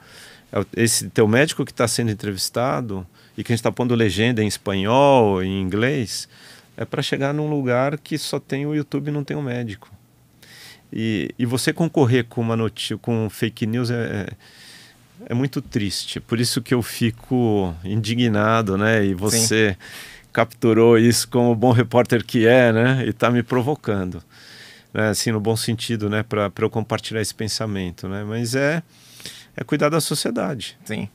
Esse teu médico que está sendo entrevistado e que a gente está pondo legenda em espanhol, em inglês... É para chegar num lugar que só tem o YouTube e não tem um médico. E você concorrer com uma notícia, com fake news é muito triste. Por isso que eu fico indignado, né? E você capturou isso como bom repórter que é, né? E está me provocando, né? Assim, no bom sentido, né? Para eu compartilhar esse pensamento, né? Mas é cuidar da sociedade. Sim.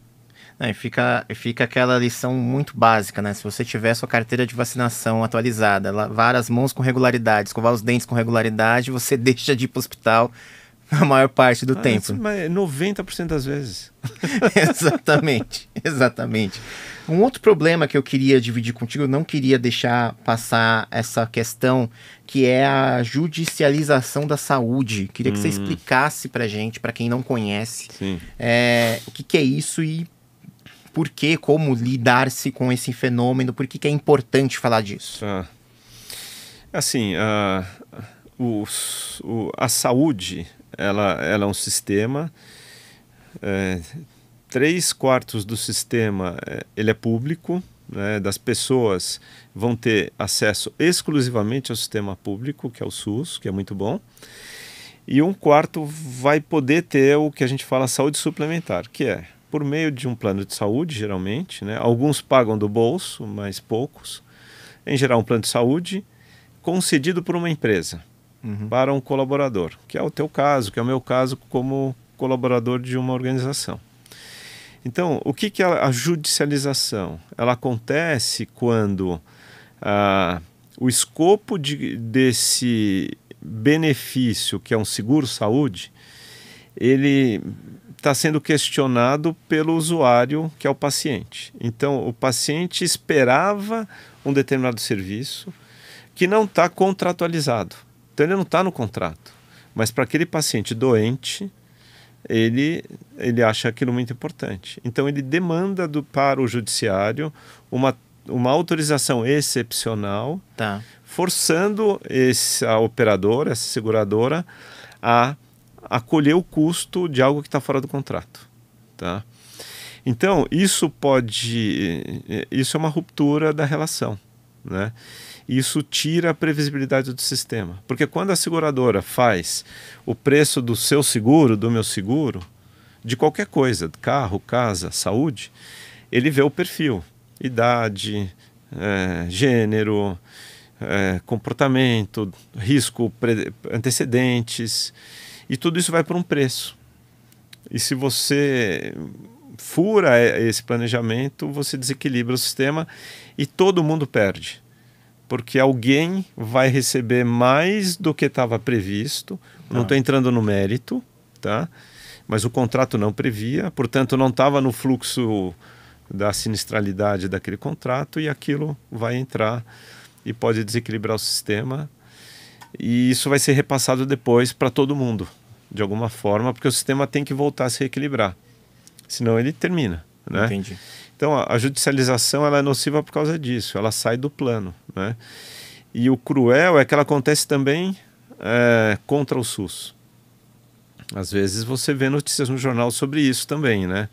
E fica aquela lição muito básica, né? Se você tiver sua carteira de vacinação atualizada, lavar as mãos com regularidade, escovar os dentes com regularidade, você deixa de ir para o hospital a maior parte do tempo. Mas 90% das vezes. Exatamente. Um outro problema que eu queria dividir contigo, eu não queria deixar passar essa questão, que é a judicialização da saúde. Queria que você explicasse pra gente, pra quem não conhece, o que é isso e por que, como lidar-se com esse fenômeno, por que é importante falar disso? Assim, a saúde, ela é um sistema, 3/4 do sistema ele é público, né, das pessoas vão ter acesso exclusivamente ao sistema público, que é o SUS, que é muito bom, e 1/4 vai poder ter o que a gente fala saúde suplementar, que é por meio de um plano de saúde, geralmente, né, alguns pagam do bolso, mas poucos, em geral um plano de saúde concedido por uma empresa para um colaborador, que é o teu caso, que é o meu caso como colaborador de uma organização. Então, o que é a judicialização? Ela acontece quando o escopo desse benefício, que é um seguro-saúde, ele está sendo questionado pelo usuário, que é o paciente. Então, o paciente esperava um determinado serviço que não está contratualizado. Então, ele não está no contrato. Mas para aquele paciente doente, ele acha aquilo muito importante. Então, ele demanda para o judiciário uma autorização excepcional, forçando a operadora, essa seguradora, a acolher o custo de algo que está fora do contrato. Tá? Então, isso é uma ruptura da relação, né? Isso tira a previsibilidade do sistema. Porque quando a seguradora faz o preço do seu seguro, do meu seguro, de qualquer coisa, carro, casa, saúde, ele vê o perfil, idade, gênero, comportamento, risco, antecedentes, e tudo isso vai para um preço. E se você fura esse planejamento, você desequilibra o sistema e todo mundo perde. Porque alguém vai receber mais do que estava previsto. Não estou entrando no mérito, tá? Mas o contrato não previa, portanto não estava no fluxo da sinistralidade daquele contrato, e aquilo vai entrar e pode desequilibrar o sistema. E isso vai ser repassado depois para todo mundo, de alguma forma, porque o sistema tem que voltar a se reequilibrar. Senão ele termina, né? Entendi. Então, a judicialização ela é nociva por causa disso, ela sai do plano, né? E o cruel é que ela acontece também contra o SUS. Às vezes você vê notícias no jornal sobre isso também, né?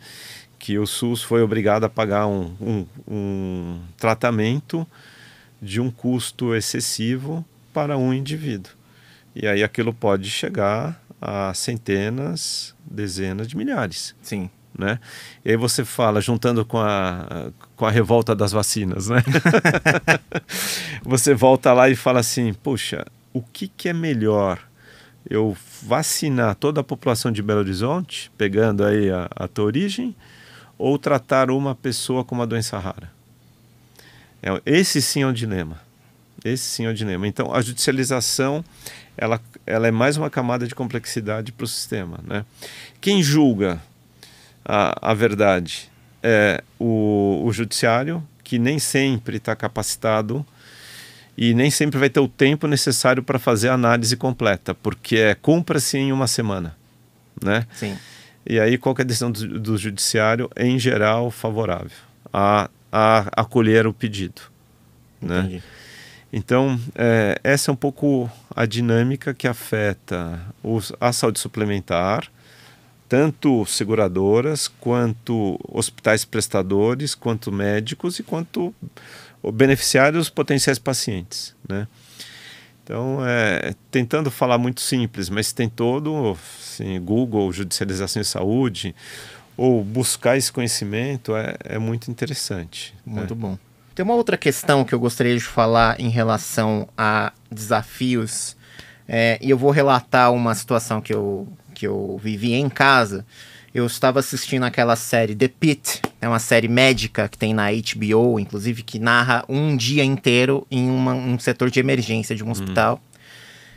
Que o SUS foi obrigado a pagar um tratamento de um custo excessivo para um indivíduo. E aí aquilo pode chegar a centenas, dezenas de milhares. Sim. Né? E aí você fala, juntando com a revolta das vacinas, né? Você volta lá e fala assim, puxa, o que é melhor? Eu vacinar toda a população de Belo Horizonte, pegando aí a tua origem, ou tratar uma pessoa com uma doença rara? Esse sim é um dilema. Esse sim é o dilema. Então, a judicialização, ela é mais uma camada de complexidade para o sistema, né? Quem julga a verdade é o judiciário, que nem sempre está capacitado e nem sempre vai ter o tempo necessário para fazer a análise completa, porque cumpra-se em uma semana, né? Sim. E aí qual que é a decisão do judiciário? Em geral, favorável a acolher o pedido, Entendi. né? Então, essa é um pouco a dinâmica que afeta a saúde suplementar, tanto seguradoras, quanto hospitais prestadores, quanto médicos e quanto beneficiários potenciais pacientes, né? Então, tentando falar muito simples, mas tem todo, assim, Google, judicialização em saúde, ou buscar esse conhecimento é muito interessante. Muito bom. Tem uma outra questão que eu gostaria de falar em relação a desafios, e eu vou relatar uma situação que eu vivi em casa. Eu estava assistindo aquela série The Pitt, é uma série médica que tem na HBO, inclusive, que narra um dia inteiro em um setor de emergência de um hospital.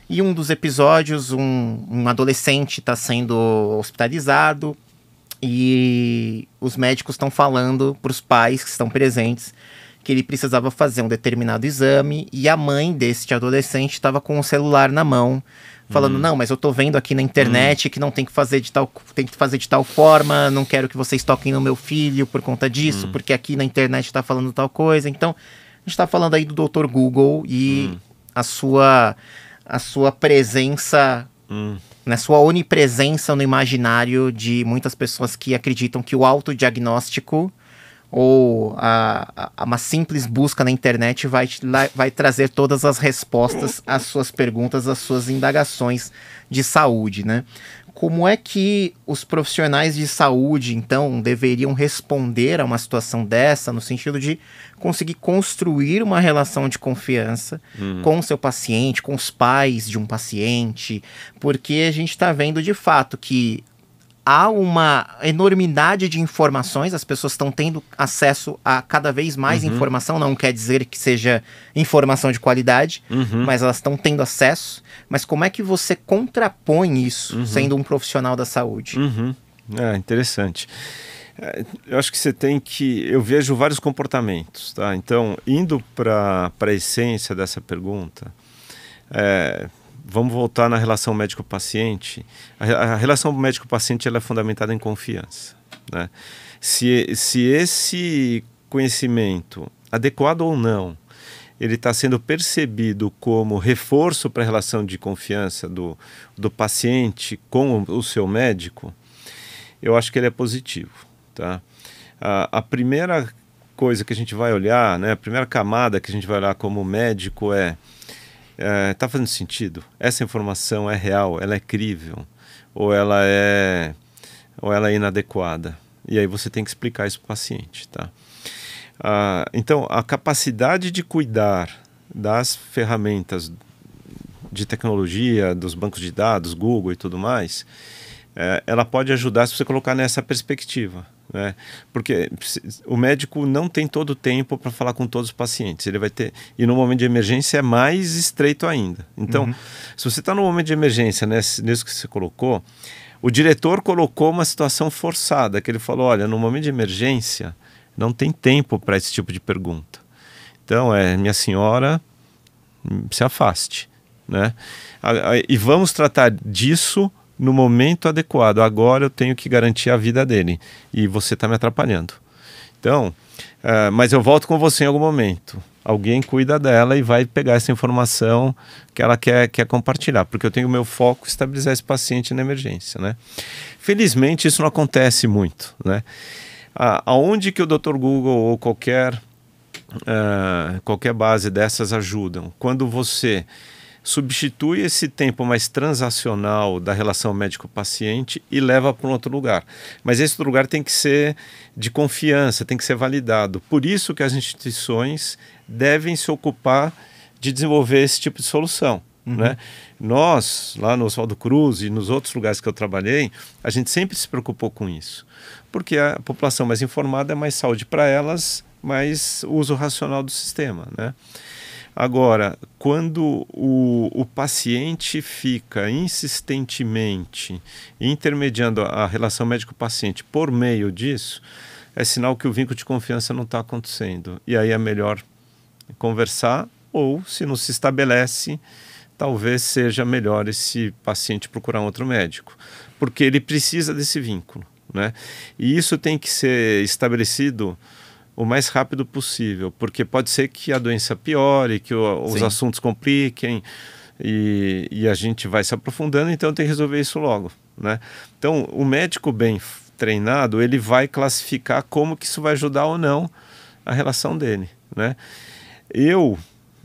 E um dos episódios, um adolescente está sendo hospitalizado e os médicos estão falando para os pais que estão presentes que ele precisava fazer um determinado exame, e a mãe deste adolescente estava com o celular na mão, falando, não, mas eu tô vendo aqui na internet que não tem que fazer tem que fazer de tal forma, não quero que vocês toquem no meu filho por conta disso, porque aqui na internet tá falando tal coisa. Então, a gente tá falando aí do Dr. Google e a sua presença, né, sua onipresença no imaginário de muitas pessoas que acreditam que o autodiagnóstico ou uma simples busca na internet vai trazer todas as respostas às suas perguntas, às suas indagações de saúde, né? Como é que os profissionais de saúde, então, deveriam responder a uma situação dessa, no sentido de conseguir construir uma relação de confiança com o seu paciente, com os pais de um paciente, porque a gente está vendo de fato que há uma enormidade de informações, as pessoas estão tendo acesso a cada vez mais informação, não quer dizer que seja informação de qualidade, mas elas estão tendo acesso. Mas como é que você contrapõe isso, sendo um profissional da saúde? Interessante. Eu acho que você tem que... Eu vejo vários comportamentos, tá? Então, indo para a essência dessa pergunta... Vamos voltar na relação médico-paciente. A relação médico-paciente ela é fundamentada em confiança, né? Se esse conhecimento, adequado ou não, ele está sendo percebido como reforço para a relação de confiança do paciente com o seu médico, eu acho que ele é positivo, tá? A primeira coisa que a gente vai olhar, né, a primeira camada que a gente vai olhar como médico está fazendo sentido? Essa informação é real? Ela é crível? Ou ela é inadequada? E aí você tem que explicar isso para o paciente, tá? Então, a capacidade de cuidar das ferramentas de tecnologia, dos bancos de dados, Google e tudo mais, ela pode ajudar se você colocar nessa perspectiva, né? Porque o médico não tem todo o tempo para falar com todos os pacientes. Ele vai ter, e no momento de emergência é mais estreito ainda. Então, se você está no momento de emergência, nisso que você colocou, o diretor colocou uma situação forçada, que ele falou, olha, no momento de emergência não tem tempo para esse tipo de pergunta. Então, minha senhora, se afaste, né? E vamos tratar disso no momento adequado. Agora eu tenho que garantir a vida dele e você está me atrapalhando. Então, mas eu volto com você em algum momento. Alguém cuida dela e vai pegar essa informação que ela quer compartilhar, porque eu tenho o meu foco estabilizar esse paciente na emergência, né? Felizmente isso não acontece muito, né? Aonde que o Dr. Google ou qualquer base dessas ajudam? Quando você substitui esse tempo mais transacional da relação médico-paciente e leva para um outro lugar. Mas esse outro lugar tem que ser de confiança, tem que ser validado. Por isso que as instituições devem se ocupar de desenvolver esse tipo de solução, né? Nós, lá no Oswaldo Cruz e nos outros lugares que eu trabalhei, a gente sempre se preocupou com isso. Porque a população mais informada é mais saúde para elas, mais uso racional do sistema, né? Agora, quando o paciente fica insistentemente intermediando a relação médico-paciente por meio disso, é sinal que o vínculo de confiança não está acontecendo. E aí é melhor conversar, ou se não se estabelece, talvez seja melhor esse paciente procurar um outro médico, porque ele precisa desse vínculo, né? E isso tem que ser estabelecido o mais rápido possível, porque pode ser que a doença piore, que os assuntos compliquem e a gente vai se aprofundando, então tem que resolver isso logo, né? Então, o médico bem treinado, ele vai classificar como que isso vai ajudar ou não a relação dele, né? Eu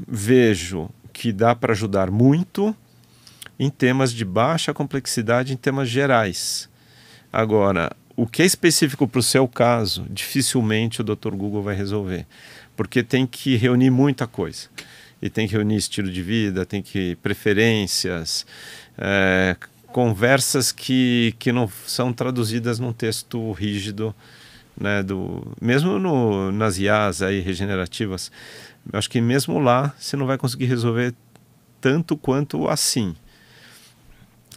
vejo que dá para ajudar muito em temas de baixa complexidade, em temas gerais. Agora, o que é específico para o seu caso, dificilmente o Dr. Google vai resolver, porque tem que reunir muita coisa. E tem que reunir estilo de vida, tem que preferências, conversas que não são traduzidas num texto rígido, né, mesmo nas IAs aí, regenerativas. Eu acho que mesmo lá você não vai conseguir resolver tanto quanto assim,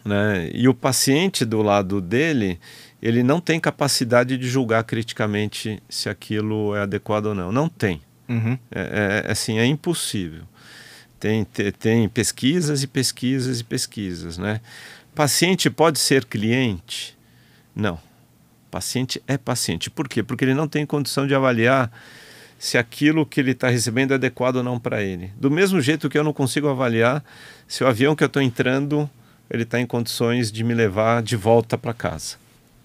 né? E o paciente do lado dele, ele não tem capacidade de julgar criticamente se aquilo é adequado ou não. Não tem. Assim, é impossível. Tem pesquisas e pesquisas e pesquisas, né? Paciente pode ser cliente? Não. Paciente é paciente. Por quê? Porque ele não tem condição de avaliar se aquilo que ele está recebendo é adequado ou não para ele. Do mesmo jeito que eu não consigo avaliar se o avião que eu estou entrando ele está em condições de me levar de volta para casa,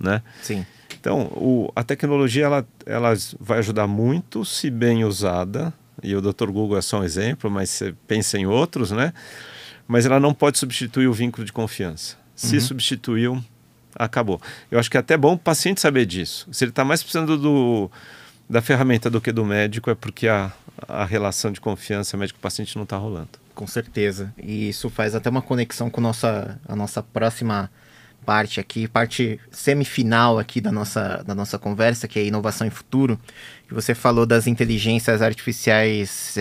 né? Sim. Então, a tecnologia ela vai ajudar muito se bem usada, e o Dr. Google é só um exemplo, mas você pensa em outros, né? Mas ela não pode substituir o vínculo de confiança. Se substituiu, acabou. Eu acho que é até bom o paciente saber disso. Se ele está mais precisando da ferramenta do que do médico, é porque a relação de confiança médico-paciente não está rolando. Com certeza. E isso faz até uma conexão com a nossa próxima parte aqui, parte semifinal aqui da nossa conversa, que é inovação e futuro. Que você falou das inteligências artificiais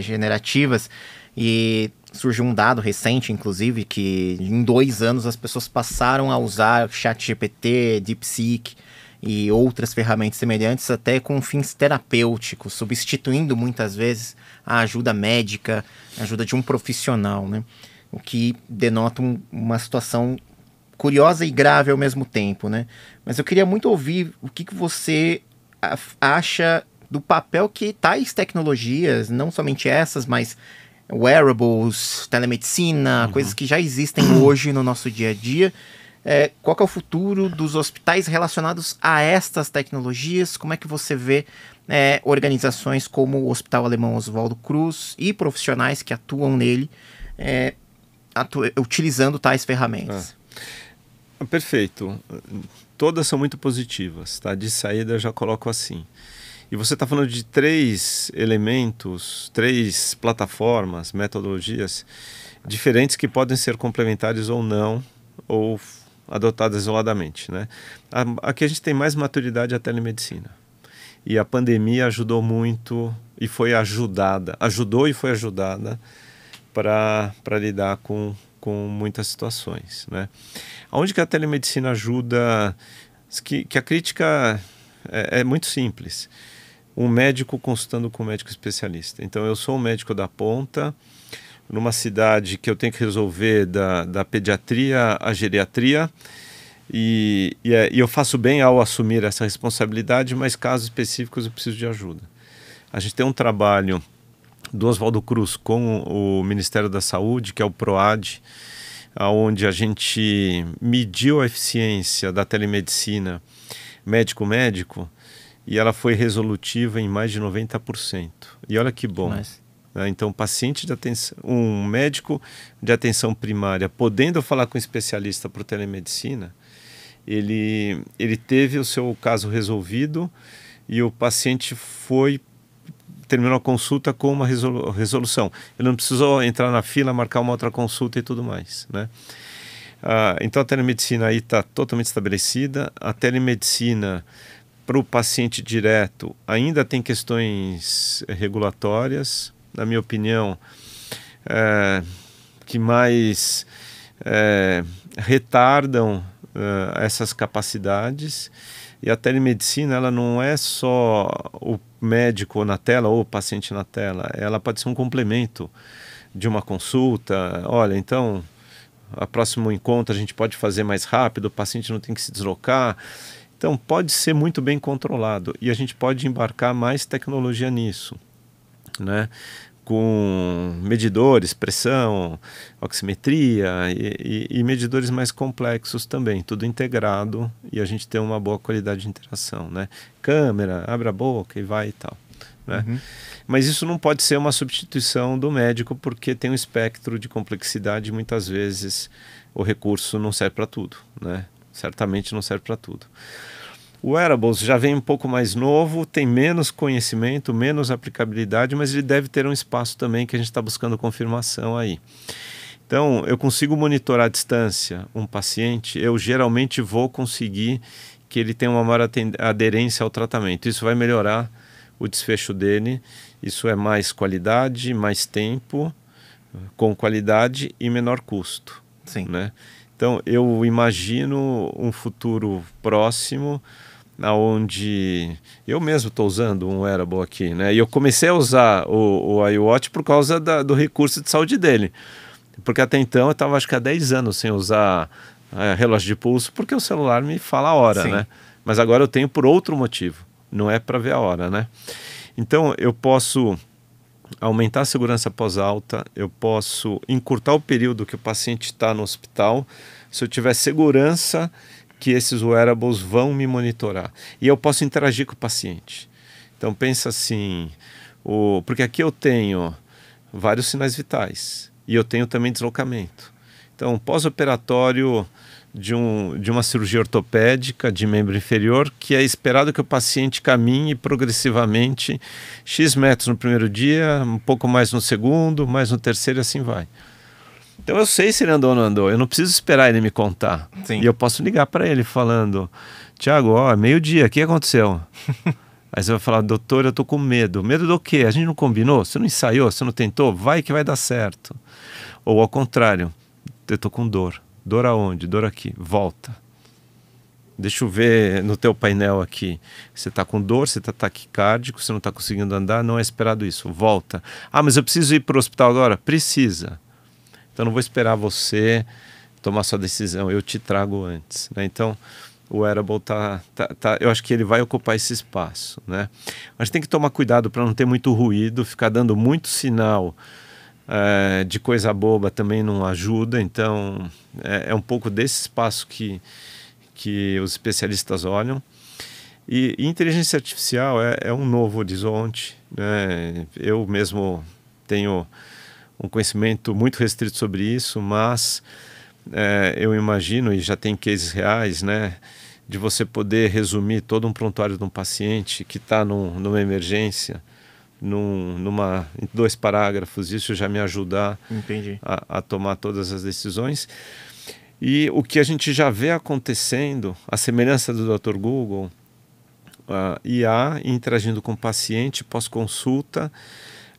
generativas, e surgiu um dado recente, inclusive, que em 2 anos as pessoas passaram a usar ChatGPT, DeepSeek e outras ferramentas semelhantes até com fins terapêuticos, substituindo muitas vezes a ajuda médica, a ajuda de um profissional, né? O que denota uma situação curiosa e grave ao mesmo tempo, né? Mas eu queria muito ouvir o que você acha do papel que tais tecnologias, não somente essas, mas wearables, telemedicina, coisas que já existem hoje no nosso dia a dia. Qual que é o futuro dos hospitais relacionados a estas tecnologias? Como é que você vê organizações como o Hospital Alemão Oswaldo Cruz e profissionais que atuam nele utilizando tais ferramentas? Perfeito. Todas são muito positivas, tá? De saída eu já coloco assim. E você está falando de 3 elementos, 3 plataformas, metodologias diferentes que podem ser complementares ou não, ou adotadas isoladamente, né? Aqui a gente tem mais maturidade a telemedicina. E a pandemia ajudou muito e ajudou e foi ajudada para lidar com muitas situações, né? Onde que a telemedicina ajuda, que a crítica é muito simples. Um médico consultando com um médico especialista. Então eu sou um médico da ponta, numa cidade que eu tenho que resolver da pediatria à geriatria, e eu faço bem ao assumir essa responsabilidade, mas casos específicos eu preciso de ajuda. A gente tem um trabalho do Oswaldo Cruz com o Ministério da Saúde, que é o PROAD, onde a gente mediu a eficiência da telemedicina médico-médico, e ela foi resolutiva em mais de 90%. E olha que bom. Então, um médico de atenção primária, podendo falar com um especialista para o telemedicina, ele teve o seu caso resolvido e o paciente terminou a consulta com uma resolução. Ele não precisou entrar na fila, marcar uma outra consulta e tudo mais, né? Então a telemedicina aí está totalmente estabelecida. A telemedicina para o paciente direto ainda tem questões regulatórias, na minha opinião, que mais retardam essas capacidades. E a telemedicina, ela não é só o médico na tela ou o paciente na tela, ela pode ser um complemento de uma consulta. Olha, então, a próximo encontro a gente pode fazer mais rápido, o paciente não tem que se deslocar. Então, pode ser muito bem controlado e a gente pode embarcar mais tecnologia nisso, né? Com medidores, pressão, oximetria e medidores mais complexos também, tudo integrado, e a gente tem uma boa qualidade de interação, né? Câmera, abre a boca e vai e tal, né? Mas isso não pode ser uma substituição do médico, porque tem um espectro de complexidade e muitas vezes o recurso não serve para tudo, né? Certamente não serve para tudo. O wearables já vem um pouco mais novo, tem menos conhecimento, menos aplicabilidade, mas ele deve ter um espaço também que a gente está buscando confirmação aí. Então, eu consigo monitorar à distância um paciente, eu geralmente vou conseguir que ele tenha uma maior aderência ao tratamento. Isso vai melhorar o desfecho dele, isso é mais qualidade, mais tempo, com qualidade e menor custo. Sim. Né? Então, eu imagino um futuro próximo onde eu mesmo estou usando um wearable aqui, né? E eu comecei a usar o iWatch por causa do recurso de saúde dele. Porque até então eu estava, acho que há 10 anos sem usar relógio de pulso, porque o celular me fala a hora, né? Mas agora eu tenho por outro motivo, não é para ver a hora, né? Então eu posso aumentar a segurança pós-alta, eu posso encurtar o período que o paciente está no hospital, se eu tiver segurança que esses wearables vão me monitorar. E eu posso interagir com o paciente. Então pensa assim, porque aqui eu tenho vários sinais vitais e eu tenho também deslocamento. Então pós-operatório de uma cirurgia ortopédica de membro inferior, que é esperado que o paciente caminhe progressivamente X metros no primeiro dia, um pouco mais no segundo, mais no terceiro e assim vai. Então eu sei se ele andou ou não andou, eu não preciso esperar ele me contar. Sim. E eu posso ligar para ele falando, Tiago, ó, meio-dia, o que aconteceu? Aí você vai falar, doutor, eu tô com medo. Medo do quê? A gente não combinou? Você não ensaiou? Você não tentou? Vai que vai dar certo. Ou ao contrário, eu tô com dor. Dor aonde? Dor aqui. Volta. Deixa eu ver no teu painel aqui. Você está com dor, você está taquicárdico, você não está conseguindo andar, não é esperado isso. Volta. Ah, mas eu preciso ir para o hospital agora? Precisa. Então não vou esperar você tomar sua decisão, eu te trago antes, né? Então o wearable eu acho que ele vai ocupar esse espaço, né? A gente tem que tomar cuidado para não ter muito ruído, ficar dando muito sinal de coisa boba também não ajuda. Então é um pouco desse espaço que os especialistas olham. E inteligência artificial é um novo horizonte, né? Eu mesmo tenho um conhecimento muito restrito sobre isso, mas eu imagino, e já tem cases reais, né, de você poder resumir todo um prontuário de um paciente que está numa emergência, em 2 parágrafos, isso já me ajudar a tomar todas as decisões. E o que a gente já vê acontecendo, a semelhança do Dr. Google, a IA interagindo com o paciente pós-consulta,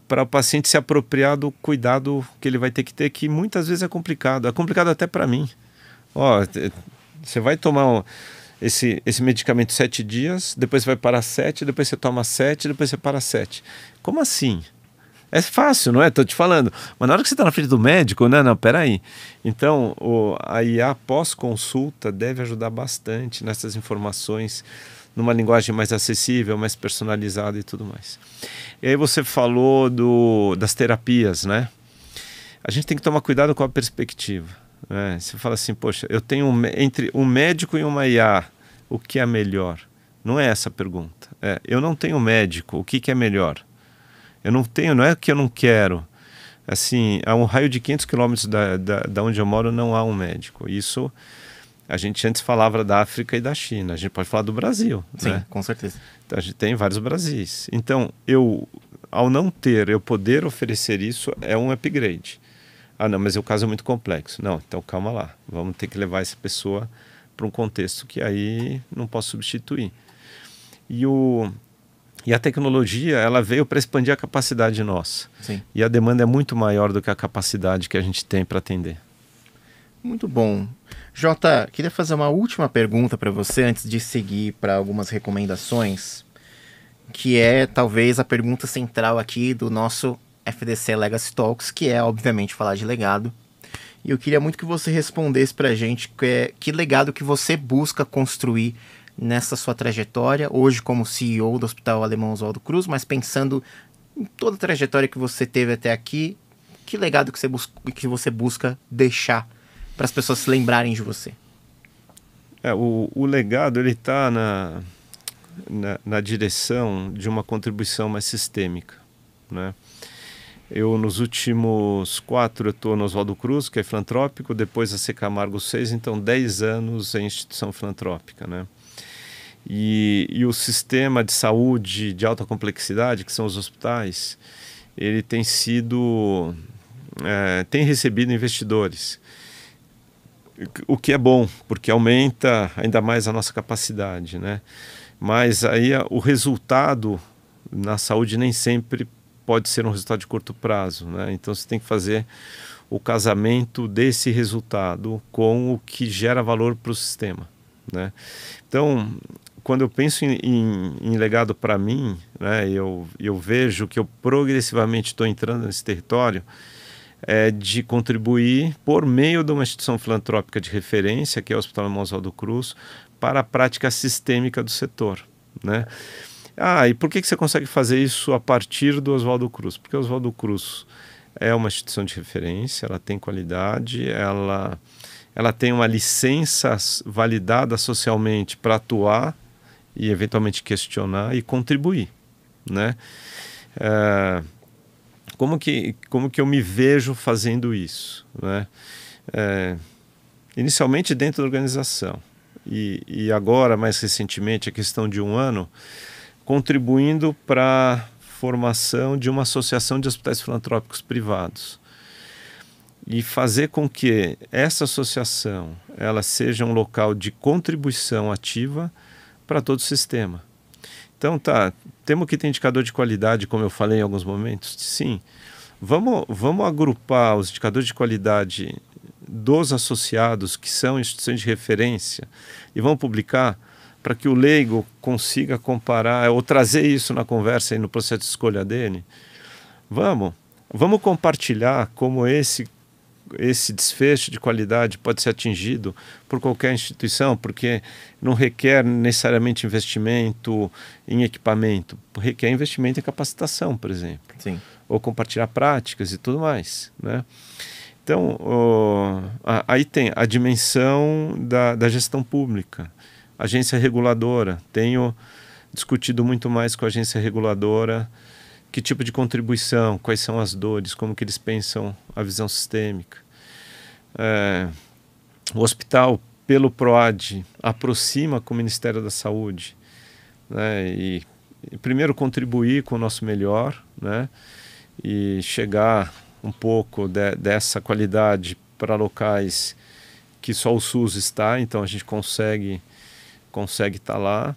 para o paciente se apropriar do cuidado que ele vai ter que ter, que muitas vezes é complicado até para mim. Ó, você vai tomar esse medicamento 7 dias, depois você vai parar 7, depois você toma 7, depois você para 7. Como assim? É fácil, não é? Estou te falando. Mas na hora que você está na frente do médico, não, peraí. Então, a IA pós-consulta deve ajudar bastante nessas informações, numa linguagem mais acessível, mais personalizada e tudo mais. E aí você falou das terapias, né? A gente tem que tomar cuidado com a perspectiva, né? Você fala assim, poxa, eu tenho entre um médico e uma IA, o que é melhor? Não é essa a pergunta. Eu não tenho médico, o que é melhor? Eu não tenho, não é que eu não quero. Assim, a um raio de 500 quilômetros da onde eu moro não há um médico. Isso a gente antes falava da África e da China. A gente pode falar do Brasil. Sim, né? Com certeza. Então, a gente tem vários Brasis. Então, ao não ter, eu poder oferecer isso é um upgrade. Ah, não, mas o caso é muito complexo. Não, então calma lá. Vamos ter que levar essa pessoa para um contexto que aí não posso substituir. E a tecnologia, ela veio para expandir a capacidade nossa. Sim. E a demanda é muito maior do que a capacidade que a gente tem para atender. Muito bom. Jota, queria fazer uma última pergunta para você antes de seguir para algumas recomendações, que é talvez a pergunta central aqui do nosso FDC Legacy Talks, que é obviamente falar de legado. E eu queria muito que você respondesse para a gente que legado que você busca construir nessa sua trajetória, hoje como CEO do Hospital Alemão Oswaldo Cruz, mas pensando em toda a trajetória que você teve até aqui, que legado que você busca deixar para as pessoas se lembrarem de você? O legado ele está na direção de uma contribuição mais sistêmica, né? Eu, nos últimos 4, eu estou no Oswaldo Cruz, que é filantrópico, depois a C. Camargo 6, então 10 anos em instituição filantrópica, né? E o sistema de saúde de alta complexidade, que são os hospitais, ele tem recebido investidores, o que é bom, porque aumenta ainda mais a nossa capacidade, né? Mas aí o resultado na saúde nem sempre pode ser um resultado de curto prazo, né? Então você tem que fazer o casamento desse resultado com o que gera valor para o sistema, né? Então, quando eu penso em legado para mim, né, eu vejo que eu progressivamente estou entrando nesse território, de contribuir por meio de uma instituição filantrópica de referência, que é o Hospital Alemão Oswaldo Cruz, para a prática sistêmica do setor, né? E por que você consegue fazer isso a partir do Oswaldo Cruz? Porque o Oswaldo Cruz é uma instituição de referência, ela tem qualidade, ela tem uma licença validada socialmente para atuar e eventualmente questionar e contribuir, né? Como que eu me vejo fazendo isso, né? Inicialmente dentro da organização e agora, mais recentemente, a questão de 1 ano, contribuindo para a formação de uma associação de hospitais filantrópicos privados e fazer com que essa associação ela seja um local de contribuição ativa para todo o sistema. Então temos que ter indicador de qualidade, como eu falei em alguns momentos. Sim, vamos agrupar os indicadores de qualidade dos associados, que são instituições de referência, e vamos publicar para que o leigo consiga comparar ou trazer isso na conversa e no processo de escolha dele. Vamos compartilhar como esse desfecho de qualidade pode ser atingido por qualquer instituição, porque não requer necessariamente investimento em equipamento, requer investimento em capacitação, por exemplo. Sim. Ou compartilhar práticas e tudo mais, né? Então, aí tem a dimensão da gestão pública, agência reguladora. Tenho discutido muito mais com a agência reguladora que tipo de contribuição, quais são as dores, como que eles pensam a visão sistêmica. O hospital, pelo PROAD, aproxima com o Ministério da Saúde, né, e primeiro contribuir com o nosso melhor, né, e chegar um pouco dessa qualidade para locais que só o SUS está, então a gente consegue estar lá,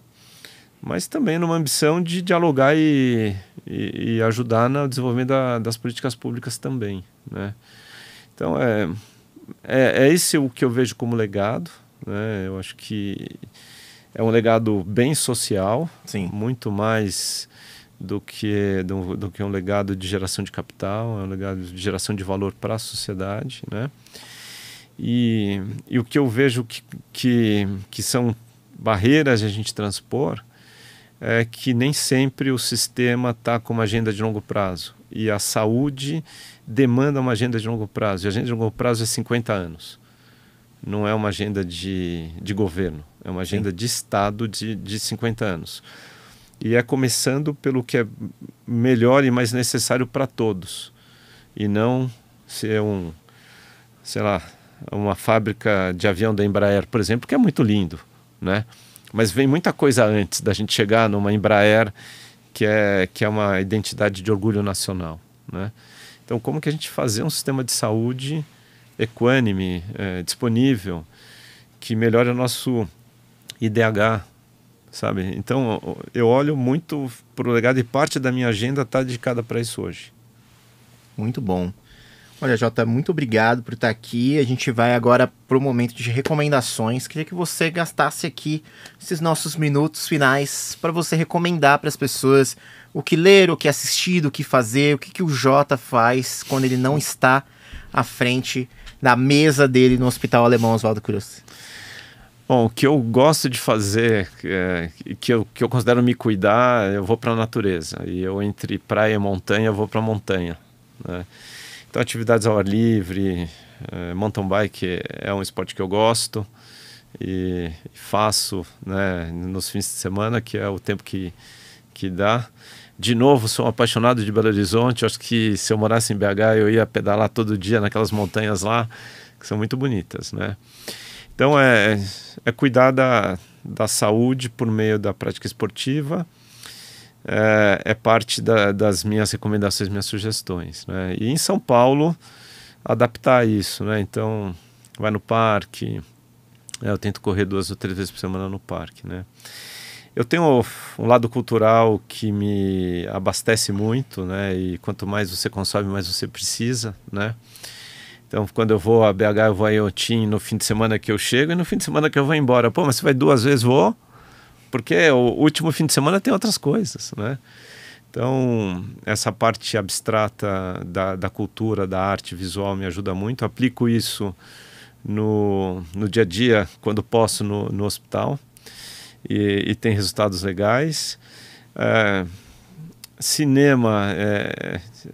mas também numa ambição de dialogar e ajudar no desenvolvimento das políticas públicas também, né? Então é esse o que eu vejo como legado, né? Eu acho que é um legado bem social. Sim. Muito mais do que um legado de geração de capital, é um legado de geração de valor para a sociedade, né? E o que eu vejo que são barreiras de a gente transpor é que nem sempre o sistema está com uma agenda de longo prazo, e a saúde demanda uma agenda de longo prazo, e a agenda de longo prazo é 50 anos, não é uma agenda de governo, é uma agenda, sim, de Estado de 50 anos. E é começando pelo que é melhor e mais necessário para todos, e não ser uma fábrica de avião da Embraer, por exemplo, que é muito lindo, né? Mas vem muita coisa antes da gente chegar numa Embraer que é uma identidade de orgulho nacional, né? Então, como que a gente fazer um sistema de saúde equânime, disponível, que melhore o nosso IDH, sabe? Então, eu olho muito para o legado e parte da minha agenda está dedicada para isso hoje. Muito bom. Olha, Jota, muito obrigado por estar aqui. A gente vai agora para o momento de recomendações. Queria que você gastasse aqui esses nossos minutos finais para você recomendar para as pessoas o que ler, o que assistir, o que fazer, o que o Jota faz quando ele não está à frente da mesa dele no Hospital Alemão Oswaldo Cruz. Bom, o que eu gosto de fazer, que eu considero me cuidar, eu vou para a natureza. E eu, entre praia e montanha, eu vou para a montanha, né? Então, atividades ao ar livre, mountain bike é um esporte que eu gosto e faço, né, nos fins de semana, que é o tempo que dá. De novo, sou um apaixonado de Belo Horizonte. Acho que se eu morasse em BH, eu ia pedalar todo dia naquelas montanhas lá, que são muito bonitas, né? Então, é cuidar da saúde por meio da prática esportiva. É parte das minhas recomendações, minhas sugestões, né? E em São Paulo, adaptar isso, né? Então, vai no parque. Eu tento correr 2 ou 3 vezes por semana no parque, né? Eu tenho um lado cultural que me abastece muito, né? E quanto mais você consome, mais você precisa, né? Então, quando eu vou a BH, eu vou a Iotim no fim de semana que eu chego e no fim de semana que eu vou embora. Pô, mas você vai 2 vezes? Vou, porque o último fim de semana tem outras coisas, né? Então, essa parte abstrata da cultura, da arte visual me ajuda muito. Aplico isso no dia a dia, quando posso, no hospital, e tem resultados legais. Cinema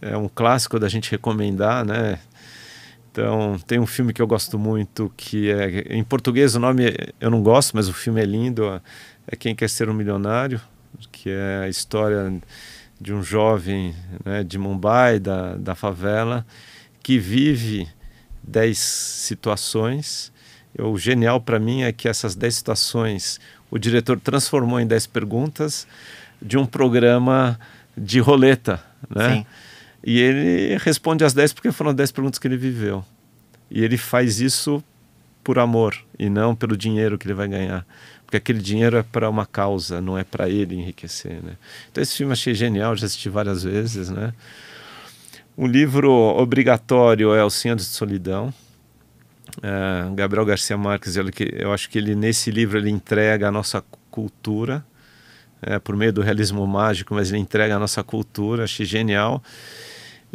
é um clássico da gente recomendar, né? Então, tem um filme que eu gosto muito, que em português o nome eu não gosto, mas o filme é lindo, é Quem Quer Ser um Milionário, que é a história de um jovem, né, de Mumbai, da favela, que vive 10 situações. O genial para mim é que essas 10 situações o diretor transformou em 10 perguntas de um programa de roleta, né? Sim. E ele responde as 10 porque foram 10 perguntas que ele viveu. E ele faz isso por amor e não pelo dinheiro que ele vai ganhar. Porque aquele dinheiro é para uma causa, não é para ele enriquecer, né? Então esse filme eu achei genial, já assisti várias vezes, né? Um livro obrigatório é Os 100 Anos de Solidão. Gabriel Garcia Marques, eu acho que ele nesse livro ele entrega a nossa cultura, por meio do realismo mágico, mas ele entrega a nossa cultura, achei genial.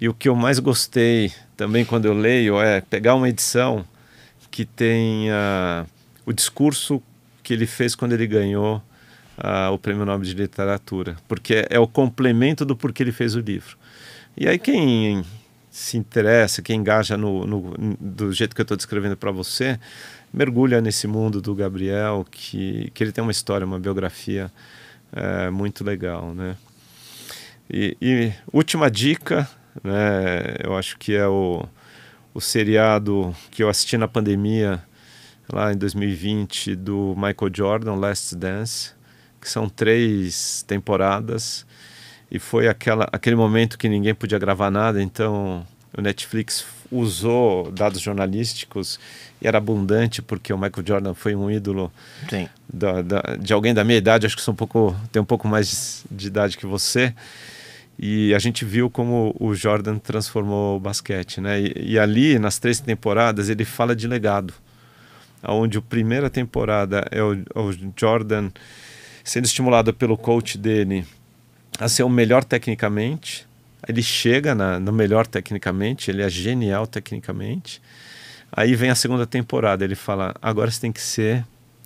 E o que eu mais gostei também quando eu leio é pegar uma edição que tem o discurso que ele fez quando ele ganhou o Prêmio Nobel de Literatura, porque é o complemento do porquê ele fez o livro. E aí quem se interessa, quem engaja do jeito que eu estou descrevendo para você, mergulha nesse mundo do Gabriel, que ele tem uma história, uma biografia muito legal, né? E última dica, né, eu acho que é o seriado que eu assisti na pandemia, lá em 2020, do Michael Jordan, Last Dance, que são 3 temporadas, e foi aquele momento que ninguém podia gravar nada, então o Netflix usou dados jornalísticos e era abundante, porque o Michael Jordan foi um ídolo de alguém da minha idade, acho que tem um pouco mais de idade que você, e a gente viu como o Jordan transformou o basquete, né? E ali, nas 3 temporadas, ele fala de legado, onde a primeira temporada é o Jordan sendo estimulado pelo coach dele a ser o melhor tecnicamente. Ele chega no melhor tecnicamente, ele é genial tecnicamente. Aí vem a segunda temporada, ele fala, agora você tem que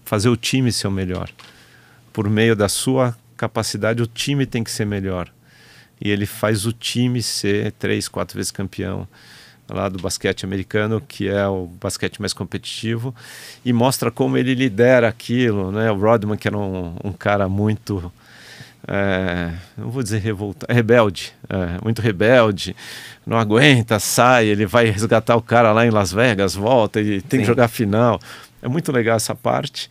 fazer o time ser o melhor. Por meio da sua capacidade, o time tem que ser melhor. E ele faz o time ser 3, 4 vezes campeão lá do basquete americano, que é o basquete mais competitivo, e mostra como ele lidera aquilo, né? O Rodman, que era um cara muito, não vou dizer rebelde, muito rebelde, não aguenta, sai, ele vai resgatar o cara lá em Las Vegas, volta e tem que jogar final. É muito legal essa parte.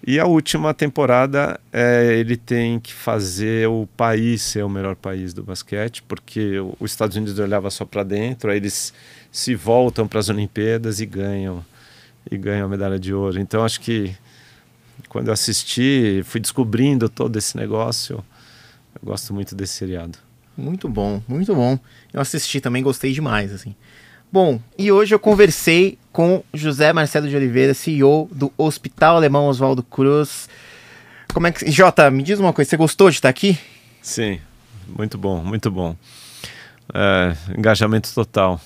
E a última temporada, ele tem que fazer o país ser o melhor país do basquete, porque os Estados Unidos olhava só para dentro, aí eles se voltam para as Olimpíadas e ganham a medalha de ouro. Então acho que quando eu assisti, fui descobrindo todo esse negócio, eu gosto muito desse seriado. Muito bom, muito bom. Eu assisti também, gostei demais, assim. Bom, e hoje eu conversei com José Marcelo de Oliveira, CEO do Hospital Alemão Oswaldo Cruz. Jota, me diz uma coisa, você gostou de estar aqui? Sim, muito bom, muito bom. Engajamento total,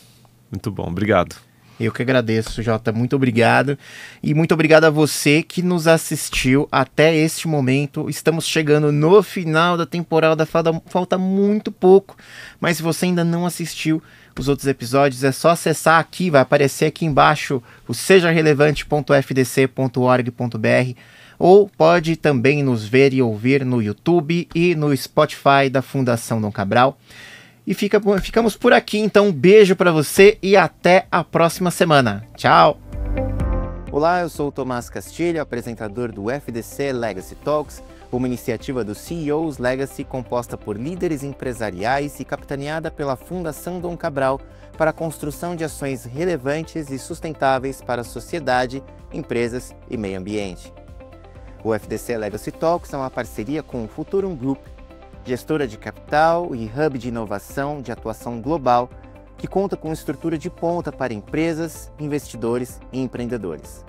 muito bom, obrigado. Eu que agradeço, Jota, muito obrigado. E muito obrigado a você que nos assistiu até este momento. Estamos chegando no final da temporada, falta muito pouco. Mas se você ainda não assistiu os outros episódios, é só acessar aqui, vai aparecer aqui embaixo o sejarelevante.fdc.org.br, ou pode também nos ver e ouvir no YouTube e no Spotify da Fundação Dom Cabral. E ficamos por aqui, então um beijo para você e até a próxima semana. Tchau! Olá, eu sou o Tomás Castilho, apresentador do FDC Legacy Talks, uma iniciativa do CEOs Legacy composta por líderes empresariais e capitaneada pela Fundação Dom Cabral para a construção de ações relevantes e sustentáveis para a sociedade, empresas e meio ambiente. O FDC Legacy Talks é uma parceria com o Futurum Group, gestora de capital e hub de inovação de atuação global, que conta com estrutura de ponta para empresas, investidores e empreendedores.